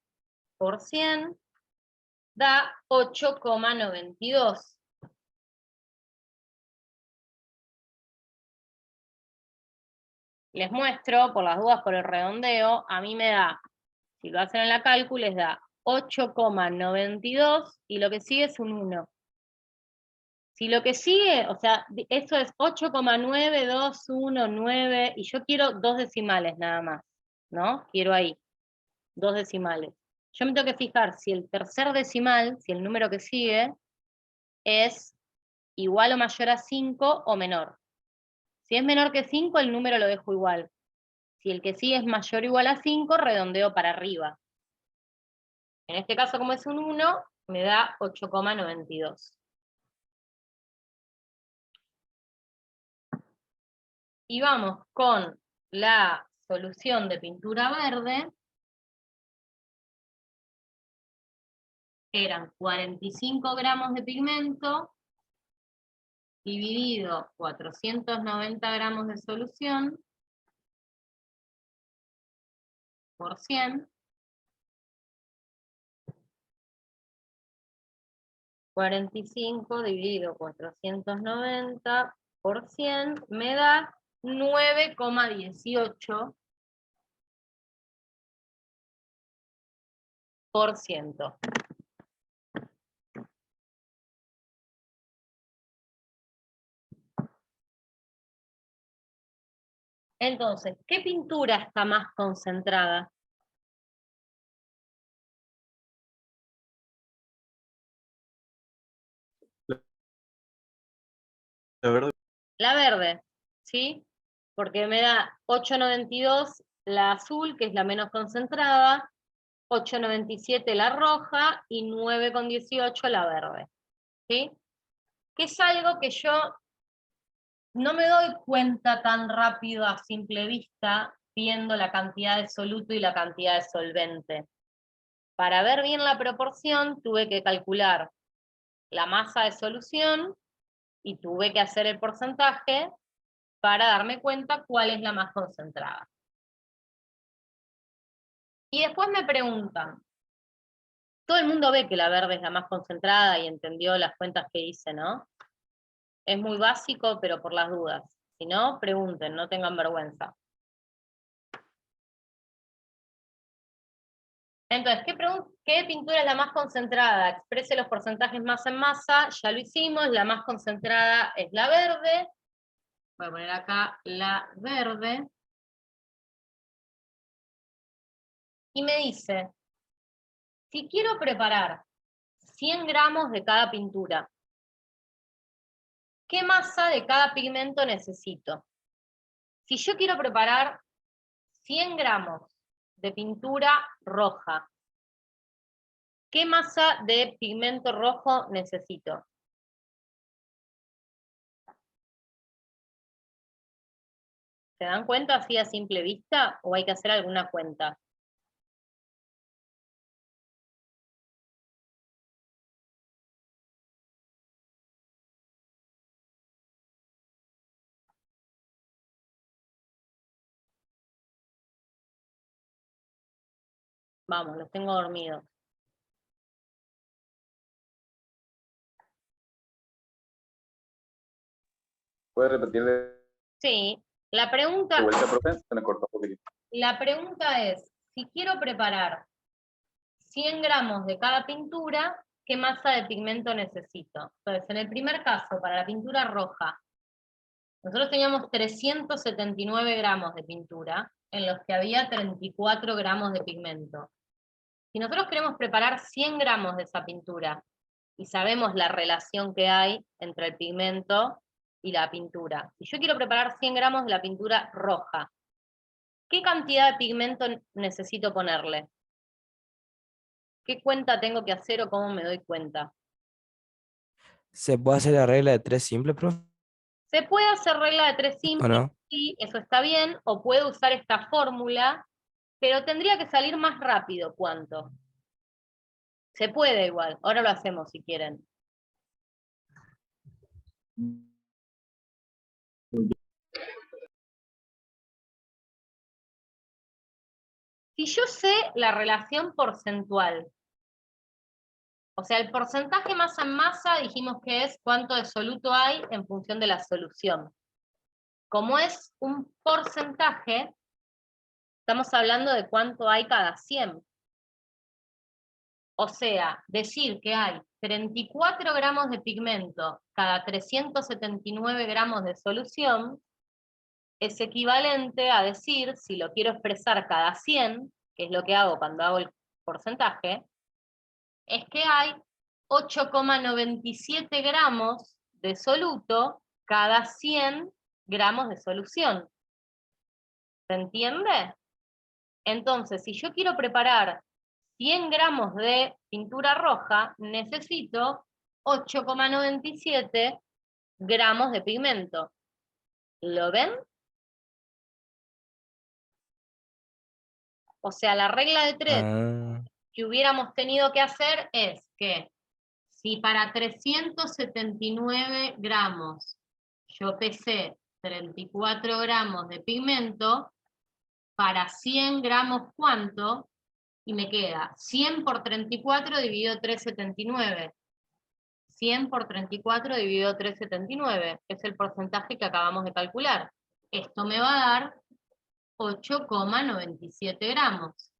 [SPEAKER 1] por 100, da 8,92. Les muestro, por las dudas por el redondeo, a mí me da, si lo hacen en la cálculo, les da 8,92 y lo que sigue es un 1. Si lo que sigue, o sea, eso es 8,9219 y yo quiero 2 decimales nada más, ¿no? Quiero ahí, 2 decimales. Yo me tengo que fijar si el tercer decimal, si el número que sigue, es igual o mayor a 5 o menor. Si es menor que 5, el número lo dejo igual. Si el que sigue es mayor o igual a 5, redondeo para arriba. En este caso, como es un 1, me da 8,92. Y vamos con la solución de pintura verde. Eran 45 gramos de pigmento, dividido 490 gramos de solución, por 100. 45 dividido 490 por 100 me da 9,18%. Entonces, ¿qué pintura está más concentrada?
[SPEAKER 2] La verdad,
[SPEAKER 1] La verde, ¿sí? Porque me da 8,92 la azul, que es la menos concentrada, 8,97 la roja y 9,18 la verde, ¿sí? Que es algo que yo no me doy cuenta tan rápido a simple vista, viendo la cantidad de soluto y la cantidad de solvente. Para ver bien la proporción, tuve que calcular la masa de solución y tuve que hacer el porcentaje para darme cuenta cuál es la más concentrada. Y después me preguntan, todo el mundo ve que la verde es la más concentrada y entendió las cuentas que hice, ¿no? Es muy básico, pero por las dudas. Si no, pregunten, no tengan vergüenza. Entonces, ¿qué pintura es la más concentrada? Exprese los porcentajes masa en masa, ya lo hicimos, la más concentrada es la verde. Voy a poner acá la verde. Y me dice, si quiero preparar 100 gramos de cada pintura, ¿qué masa de cada pigmento necesito? Si yo quiero preparar 100 gramos de pintura roja, ¿qué masa de pigmento rojo necesito? ¿Se dan cuenta así a simple vista o hay que hacer alguna cuenta? Vamos, los tengo dormidos.
[SPEAKER 6] ¿Puede repetir de
[SPEAKER 1] Sí, la pregunta,
[SPEAKER 6] vuelta, profe? Se me cortó un poquito.
[SPEAKER 1] la pregunta es, si quiero preparar 100 gramos de cada pintura, ¿qué masa de pigmento necesito? Entonces, en el primer caso, para la pintura roja, nosotros teníamos 379 gramos de pintura, en los que había 34 gramos de pigmento. Si nosotros queremos preparar 100 gramos de esa pintura, y sabemos la relación que hay entre el pigmento y la pintura. Si yo quiero preparar 100 gramos de la pintura roja, ¿qué cantidad de pigmento necesito ponerle? ¿Qué cuenta tengo que hacer o cómo me doy cuenta?
[SPEAKER 8] ¿Se puede hacer la regla de 3 simple, profe?
[SPEAKER 1] Se puede hacer regla de 3
[SPEAKER 8] ¿O
[SPEAKER 1] simples,
[SPEAKER 8] no?
[SPEAKER 1] sí, eso está bien, o puedo usar esta fórmula, pero tendría que salir más rápido. ¿Cuánto? Se puede igual, ahora lo hacemos si quieren. Si yo sé la relación porcentual, o sea, el porcentaje masa en masa dijimos que es cuánto de soluto hay en función de la solución. Como es un porcentaje, estamos hablando de cuánto hay cada 100. O sea, decir que hay 34 gramos de pigmento cada 379 gramos de solución es equivalente a decir, si lo quiero expresar cada 100, que es lo que hago cuando hago el porcentaje, es que hay 8,97 gramos de soluto cada 100 gramos de solución. ¿Se entiende? Entonces, si yo quiero preparar 100 gramos de pintura roja, necesito 8,97 gramos de pigmento. ¿Lo ven? O sea, la regla de 3
[SPEAKER 8] Ah,
[SPEAKER 1] que hubiéramos tenido que hacer es que si para 379 gramos yo pesé 34 gramos de pigmento, para 100 gramos ¿cuánto? Y me queda 100 por 34 dividido 3,79. 100 por 34 dividido 3,79, es el porcentaje que acabamos de calcular. Esto me va a dar 8,97 gramos.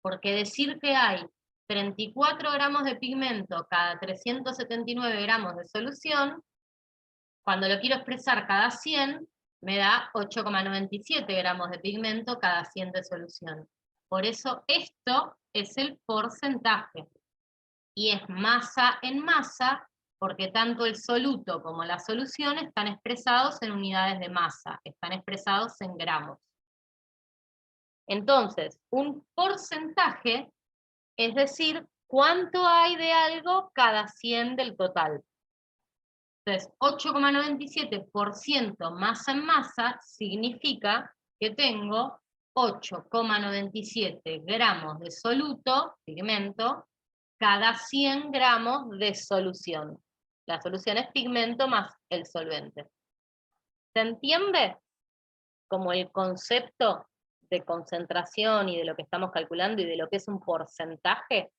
[SPEAKER 1] Porque decir que hay 34 gramos de pigmento cada 379 gramos de solución, cuando lo quiero expresar cada 100, me da 8,97 gramos de pigmento cada 100 de solución. Por eso esto es el porcentaje. Y es masa en masa, porque tanto el soluto como la solución están expresados en unidades de masa, están expresados en gramos. Entonces, un porcentaje es decir, cuánto hay de algo cada 100 del total. Entonces, 8,97% masa en masa significa que tengo 8,97 gramos de soluto, pigmento, cada 100 gramos de solución. La solución es pigmento más el solvente. ¿Se entiende? Como el concepto de concentración y de lo que estamos calculando y de lo que es un porcentaje.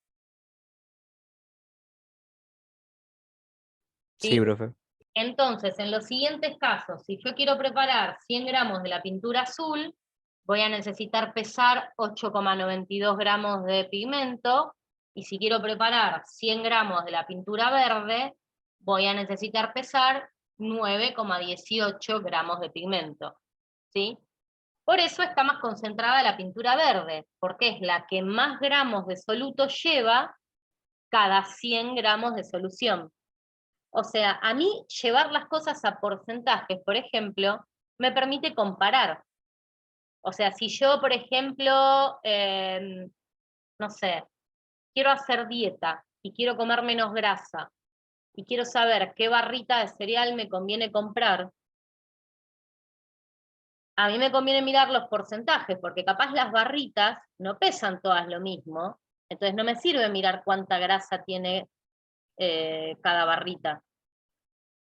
[SPEAKER 8] Sí, profe.
[SPEAKER 1] Entonces, en los siguientes casos, si yo quiero preparar 100 gramos de la pintura azul, voy a necesitar pesar 8,92 gramos de pigmento, y si quiero preparar 100 gramos de la pintura verde, voy a necesitar pesar 9,18 gramos de pigmento. ¿Sí? Por eso está más concentrada la pintura verde, porque es la que más gramos de soluto lleva cada 100 gramos de solución. O sea, a mí llevar las cosas a porcentajes, por ejemplo, me permite comparar. O sea, si yo, por ejemplo, no sé, quiero hacer dieta y quiero comer menos grasa, y quiero saber qué barrita de cereal me conviene comprar, a mí me conviene mirar los porcentajes, porque capaz las barritas no pesan todas lo mismo, entonces no me sirve mirar cuánta grasa tiene cada barrita.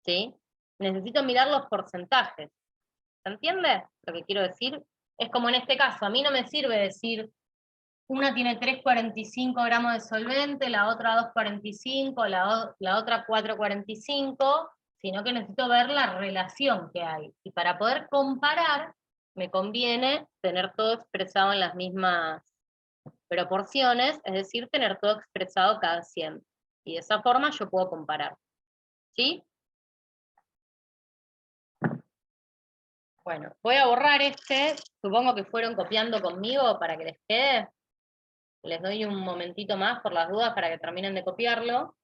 [SPEAKER 1] ¿Sí? Necesito mirar los porcentajes. ¿Se entiende lo que quiero decir? Es como en este caso, a mí no me sirve decir, una tiene 3,45 gramos de solvente, la otra 2,45, la otra 4,45, sino que necesito ver la relación que hay. Y para poder comparar, me conviene tener todo expresado en las mismas proporciones, es decir, tener todo expresado cada 100. Y de esa forma yo puedo comparar. ¿Sí? Bueno, voy a borrar este, supongo que fueron copiando conmigo para que les quede. Les doy un momentito más por las dudas para que terminen de copiarlo.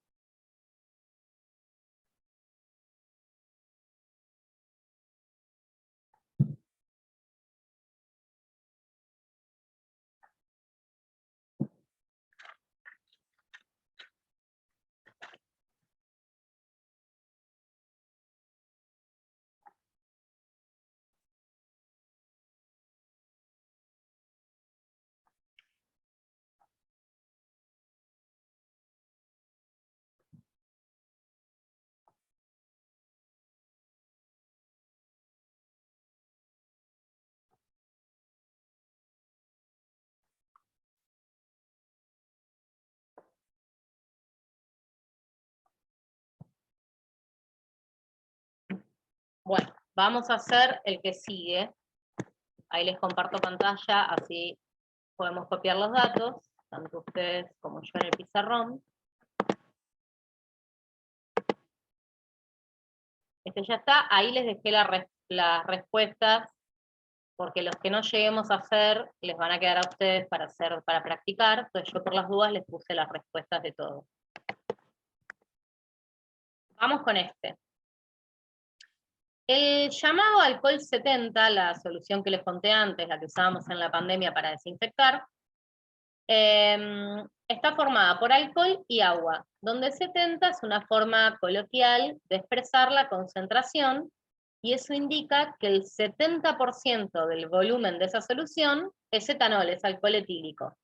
[SPEAKER 1] Bueno, vamos a hacer el que sigue. Ahí les comparto pantalla, así podemos copiar los datos, tanto ustedes como yo en el pizarrón. Este ya está, ahí les dejé las respuestas, porque los que no lleguemos a hacer, les van a quedar a ustedes para practicar, entonces yo por las dudas les puse las respuestas de todo. Vamos con este. El llamado alcohol 70, la solución que les conté antes, la que usábamos en la pandemia para desinfectar, está formada por alcohol y agua, donde 70 es una forma coloquial de expresar la concentración, y eso indica que el 70% del volumen de esa solución es etanol, es alcohol etílico.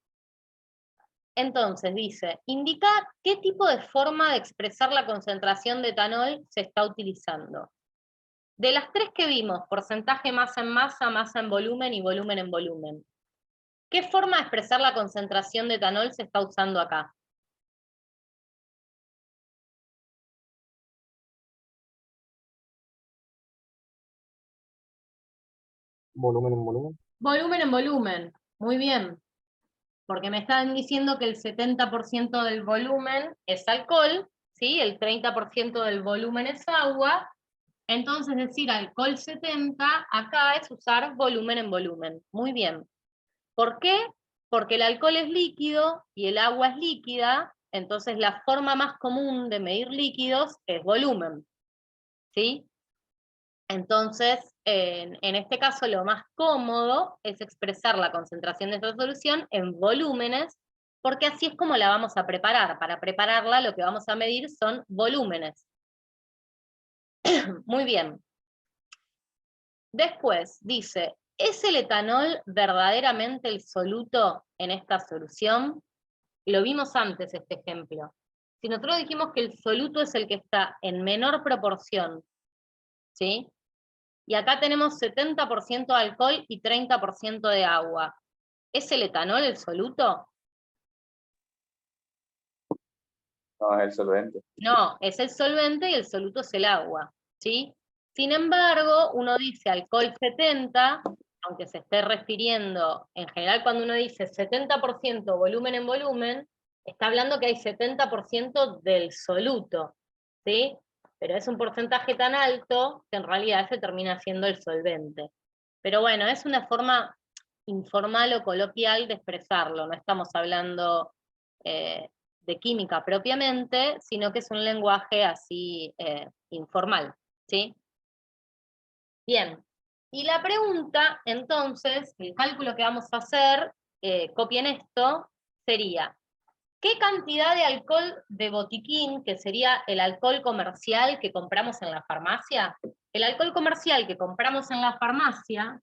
[SPEAKER 1] Entonces dice, indica qué tipo de forma de expresar la concentración de etanol se está utilizando. De las tres que vimos, porcentaje masa en volumen y volumen en volumen, ¿qué forma de expresar la concentración de etanol se está usando acá?
[SPEAKER 6] Volumen en volumen.
[SPEAKER 1] Volumen en volumen, muy bien. Porque me están diciendo que el 70% del volumen es alcohol, ¿sí? El 30% del volumen es agua, Entonces decir alcohol 70 acá es usar volumen en volumen. Muy bien. ¿Por qué? Porque el alcohol es líquido y el agua es líquida, entonces la forma más común de medir líquidos es volumen. ¿Sí? Entonces, en este caso lo más cómodo es expresar la concentración de esta solución en volúmenes, porque así es como la vamos a preparar. Para prepararla lo que vamos a medir son volúmenes. Muy bien. Después dice, ¿es el etanol verdaderamente el soluto en esta solución? Lo vimos antes este ejemplo. Si nosotros dijimos que el soluto es el que está en menor proporción, ¿sí? Y acá tenemos 70% de alcohol y 30% de agua. ¿Es el etanol el soluto?
[SPEAKER 6] No, es el solvente.
[SPEAKER 1] No, es el solvente y el soluto es el agua, ¿sí? Sin embargo, uno dice alcohol 70, aunque se esté refiriendo, en general cuando uno dice 70% volumen en volumen, está hablando que hay 70% del soluto, ¿sí? Pero es un porcentaje tan alto que en realidad se termina siendo el solvente. Pero bueno, es una forma informal o coloquial de expresarlo, no estamos hablando de química propiamente, sino que es un lenguaje así informal, ¿sí? Bien, y la pregunta, entonces, el cálculo que vamos a hacer, copien esto, sería, ¿qué cantidad de alcohol de botiquín, que sería el alcohol comercial que compramos en la farmacia? El alcohol comercial que compramos en la farmacia,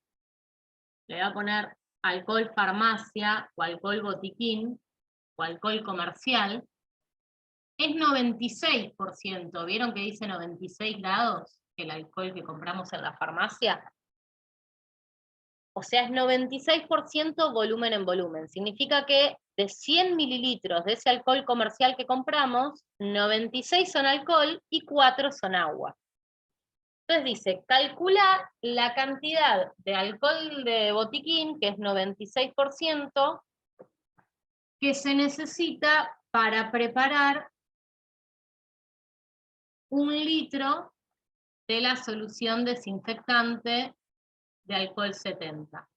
[SPEAKER 1] le voy a poner alcohol farmacia o alcohol botiquín o alcohol comercial, es 96%. ¿Vieron que dice 96 grados el alcohol que compramos en la farmacia? O sea, es 96% volumen en volumen. Significa que de 100 mililitros de ese alcohol comercial que compramos, 96 son alcohol y 4 son agua. Entonces dice, calcular la cantidad de alcohol de botiquín, que es 96%, que se necesita para preparar 1 litro de la solución desinfectante de alcohol 70.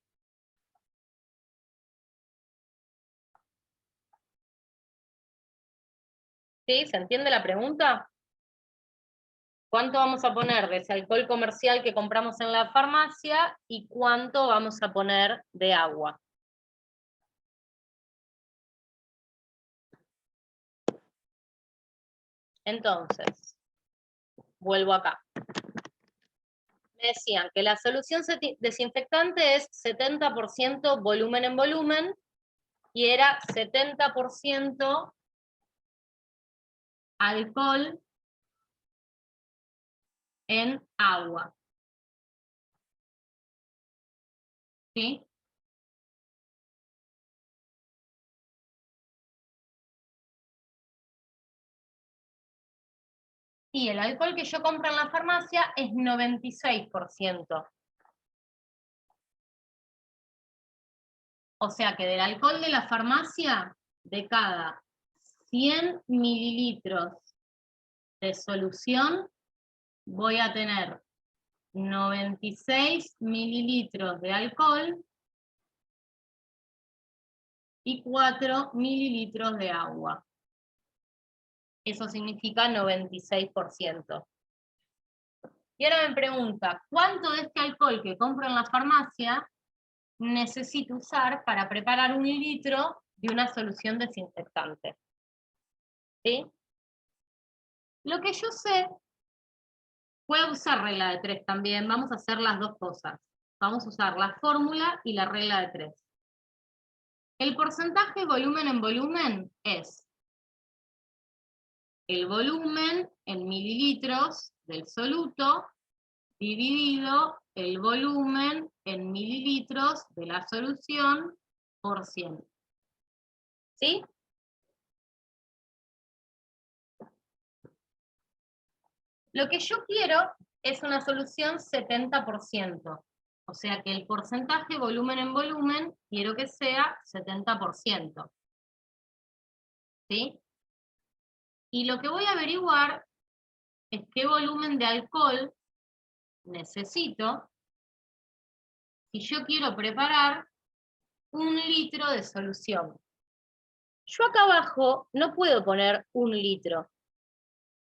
[SPEAKER 1] ¿Sí? ¿Se entiende la pregunta? ¿Cuánto vamos a poner de ese alcohol comercial que compramos en la farmacia y cuánto vamos a poner de agua? Entonces, vuelvo acá. Me decían que la solución desinfectante es 70% volumen en volumen y era 70% alcohol en agua. ¿Sí? Y el alcohol que yo compro en la farmacia es 96%. O sea que del alcohol de la farmacia, de cada 100 mililitros de solución, voy a tener 96 mililitros de alcohol y 4 mililitros de agua. Eso significa 96%. Y ahora me pregunta, ¿cuánto de este alcohol que compro en la farmacia necesito usar para preparar 1 litro de una solución desinfectante? ¿Sí? Lo que yo sé, puedo usar regla de 3 también, vamos a hacer las dos cosas. Vamos a usar la fórmula y la regla de 3. El porcentaje volumen en volumen es el volumen en mililitros del soluto dividido el volumen en mililitros de la solución por 100. ¿Sí? Lo que yo quiero es una solución 70%. O sea que el porcentaje volumen en volumen quiero que sea 70%. ¿Sí? Y lo que voy a averiguar es qué volumen de alcohol necesito, si yo quiero preparar 1 litro de solución. Yo acá abajo no puedo poner 1 litro,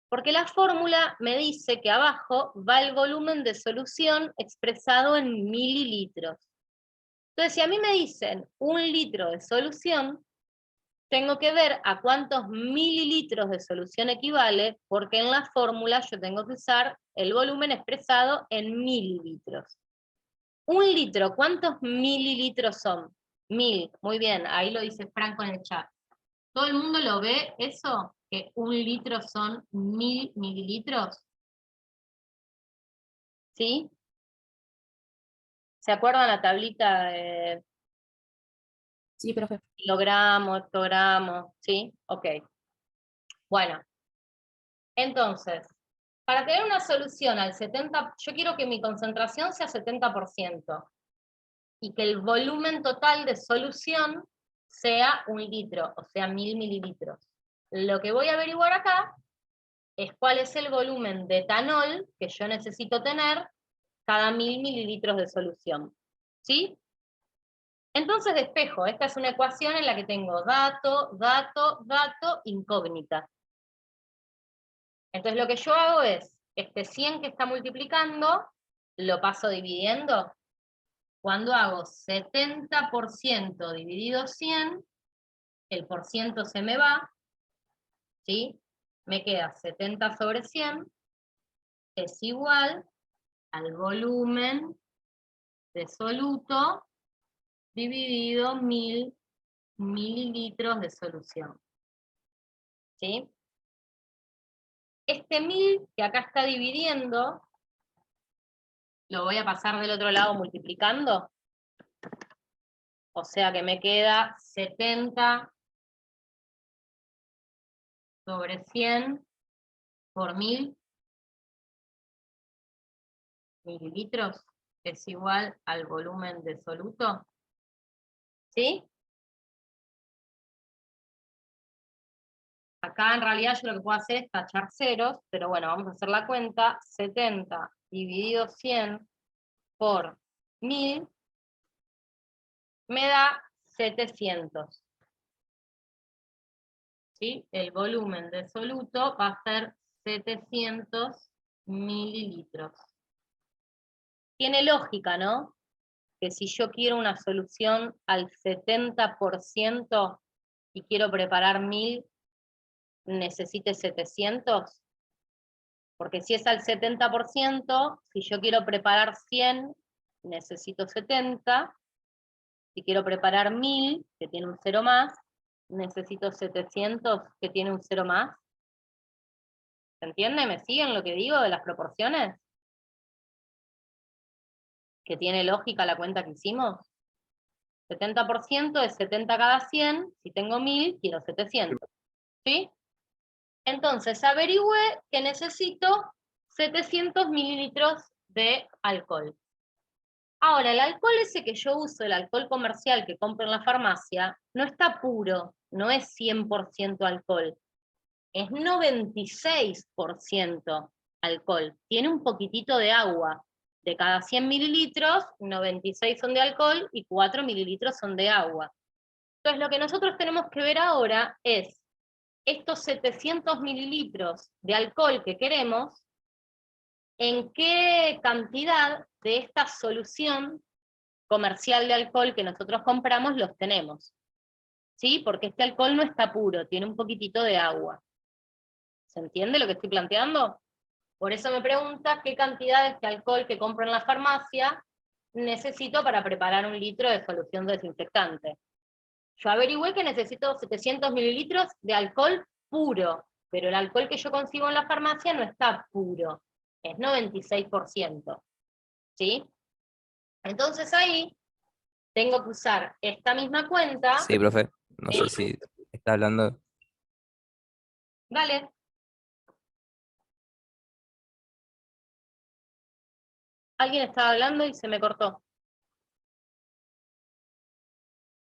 [SPEAKER 1] porque la fórmula me dice que abajo va el volumen de solución expresado en mililitros. Entonces, si a mí me dicen 1 litro de solución, tengo que ver a cuántos mililitros de solución equivale, porque en la fórmula yo tengo que usar el volumen expresado en mililitros. 1 litro, ¿cuántos mililitros son? 1000, muy bien, ahí lo dice Franco en el chat. ¿Todo el mundo lo ve eso? ¿Que 1 litro son 1000 mililitros? ¿Sí? ¿Se acuerdan la tablita de
[SPEAKER 5] Sí, profe.
[SPEAKER 1] kilogramos, hectogramos? ¿Sí? Ok. Bueno, entonces, para tener una solución al 70%, yo quiero que mi concentración sea 70% y que el volumen total de solución sea 1 litro, o sea 1000 mililitros. Lo que voy a averiguar acá es cuál es el volumen de etanol que yo necesito tener cada 1000 mililitros de solución. ¿Sí? Entonces despejo, esta es una ecuación en la que tengo dato, dato, dato, incógnita. Entonces lo que yo hago es, este 100 que está multiplicando, lo paso dividiendo. Cuando hago 70% dividido 100, el por ciento se me va, ¿sí? Me queda 70 sobre 100, es igual al volumen de soluto dividido 1000 mililitros de solución. ¿Sí? Este 1000 que acá está dividiendo, lo voy a pasar del otro lado multiplicando. O sea que me queda 70 sobre 100 por 1000 mililitros es igual al volumen de soluto. ¿Sí? Acá en realidad yo lo que puedo hacer es tachar ceros, pero bueno, vamos a hacer la cuenta. 70 dividido 100 por 1000 me da 700. ¿Sí? El volumen de soluto va a ser 700 mililitros. Tiene lógica, ¿no? Que si yo quiero una solución al 70% y quiero preparar 1000, necesite 700. Porque si es al 70%, si yo quiero preparar 100, necesito 70. Si quiero preparar 1000, que tiene un 0 más, necesito 700, que tiene un 0 más. ¿Se entiende? ¿Me siguen lo que digo de las proporciones? ¿Que tiene lógica la cuenta que hicimos? 70% es 70 cada 100, si tengo 1000, quiero 700. ¿Sí? Entonces, averigüé que necesito 700 mililitros de alcohol. Ahora, el alcohol ese que yo uso, el alcohol comercial que compro en la farmacia, no está puro, no es 100% alcohol. Es 96% alcohol. Tiene un poquitito de agua. De cada 100 mililitros, 96 son de alcohol y 4 mililitros son de agua. Entonces, lo que nosotros tenemos que ver ahora es estos 700 mililitros de alcohol que queremos, en qué cantidad de esta solución comercial de alcohol que nosotros compramos los tenemos. ¿Sí? Porque este alcohol no está puro, tiene un poquitito de agua. ¿Se entiende lo que estoy planteando? Por eso me pregunta qué cantidad de este alcohol que compro en la farmacia necesito para preparar 1 litro de solución desinfectante. Yo averigüé que necesito 700 mililitros de alcohol puro, pero el alcohol que yo consigo en la farmacia no está puro, es 96%. ¿Sí? Entonces ahí tengo que usar esta misma cuenta.
[SPEAKER 8] Sí, profe. No
[SPEAKER 1] ¿Sí?
[SPEAKER 8] sé si está hablando.
[SPEAKER 1] Dale. Alguien estaba hablando y se me cortó.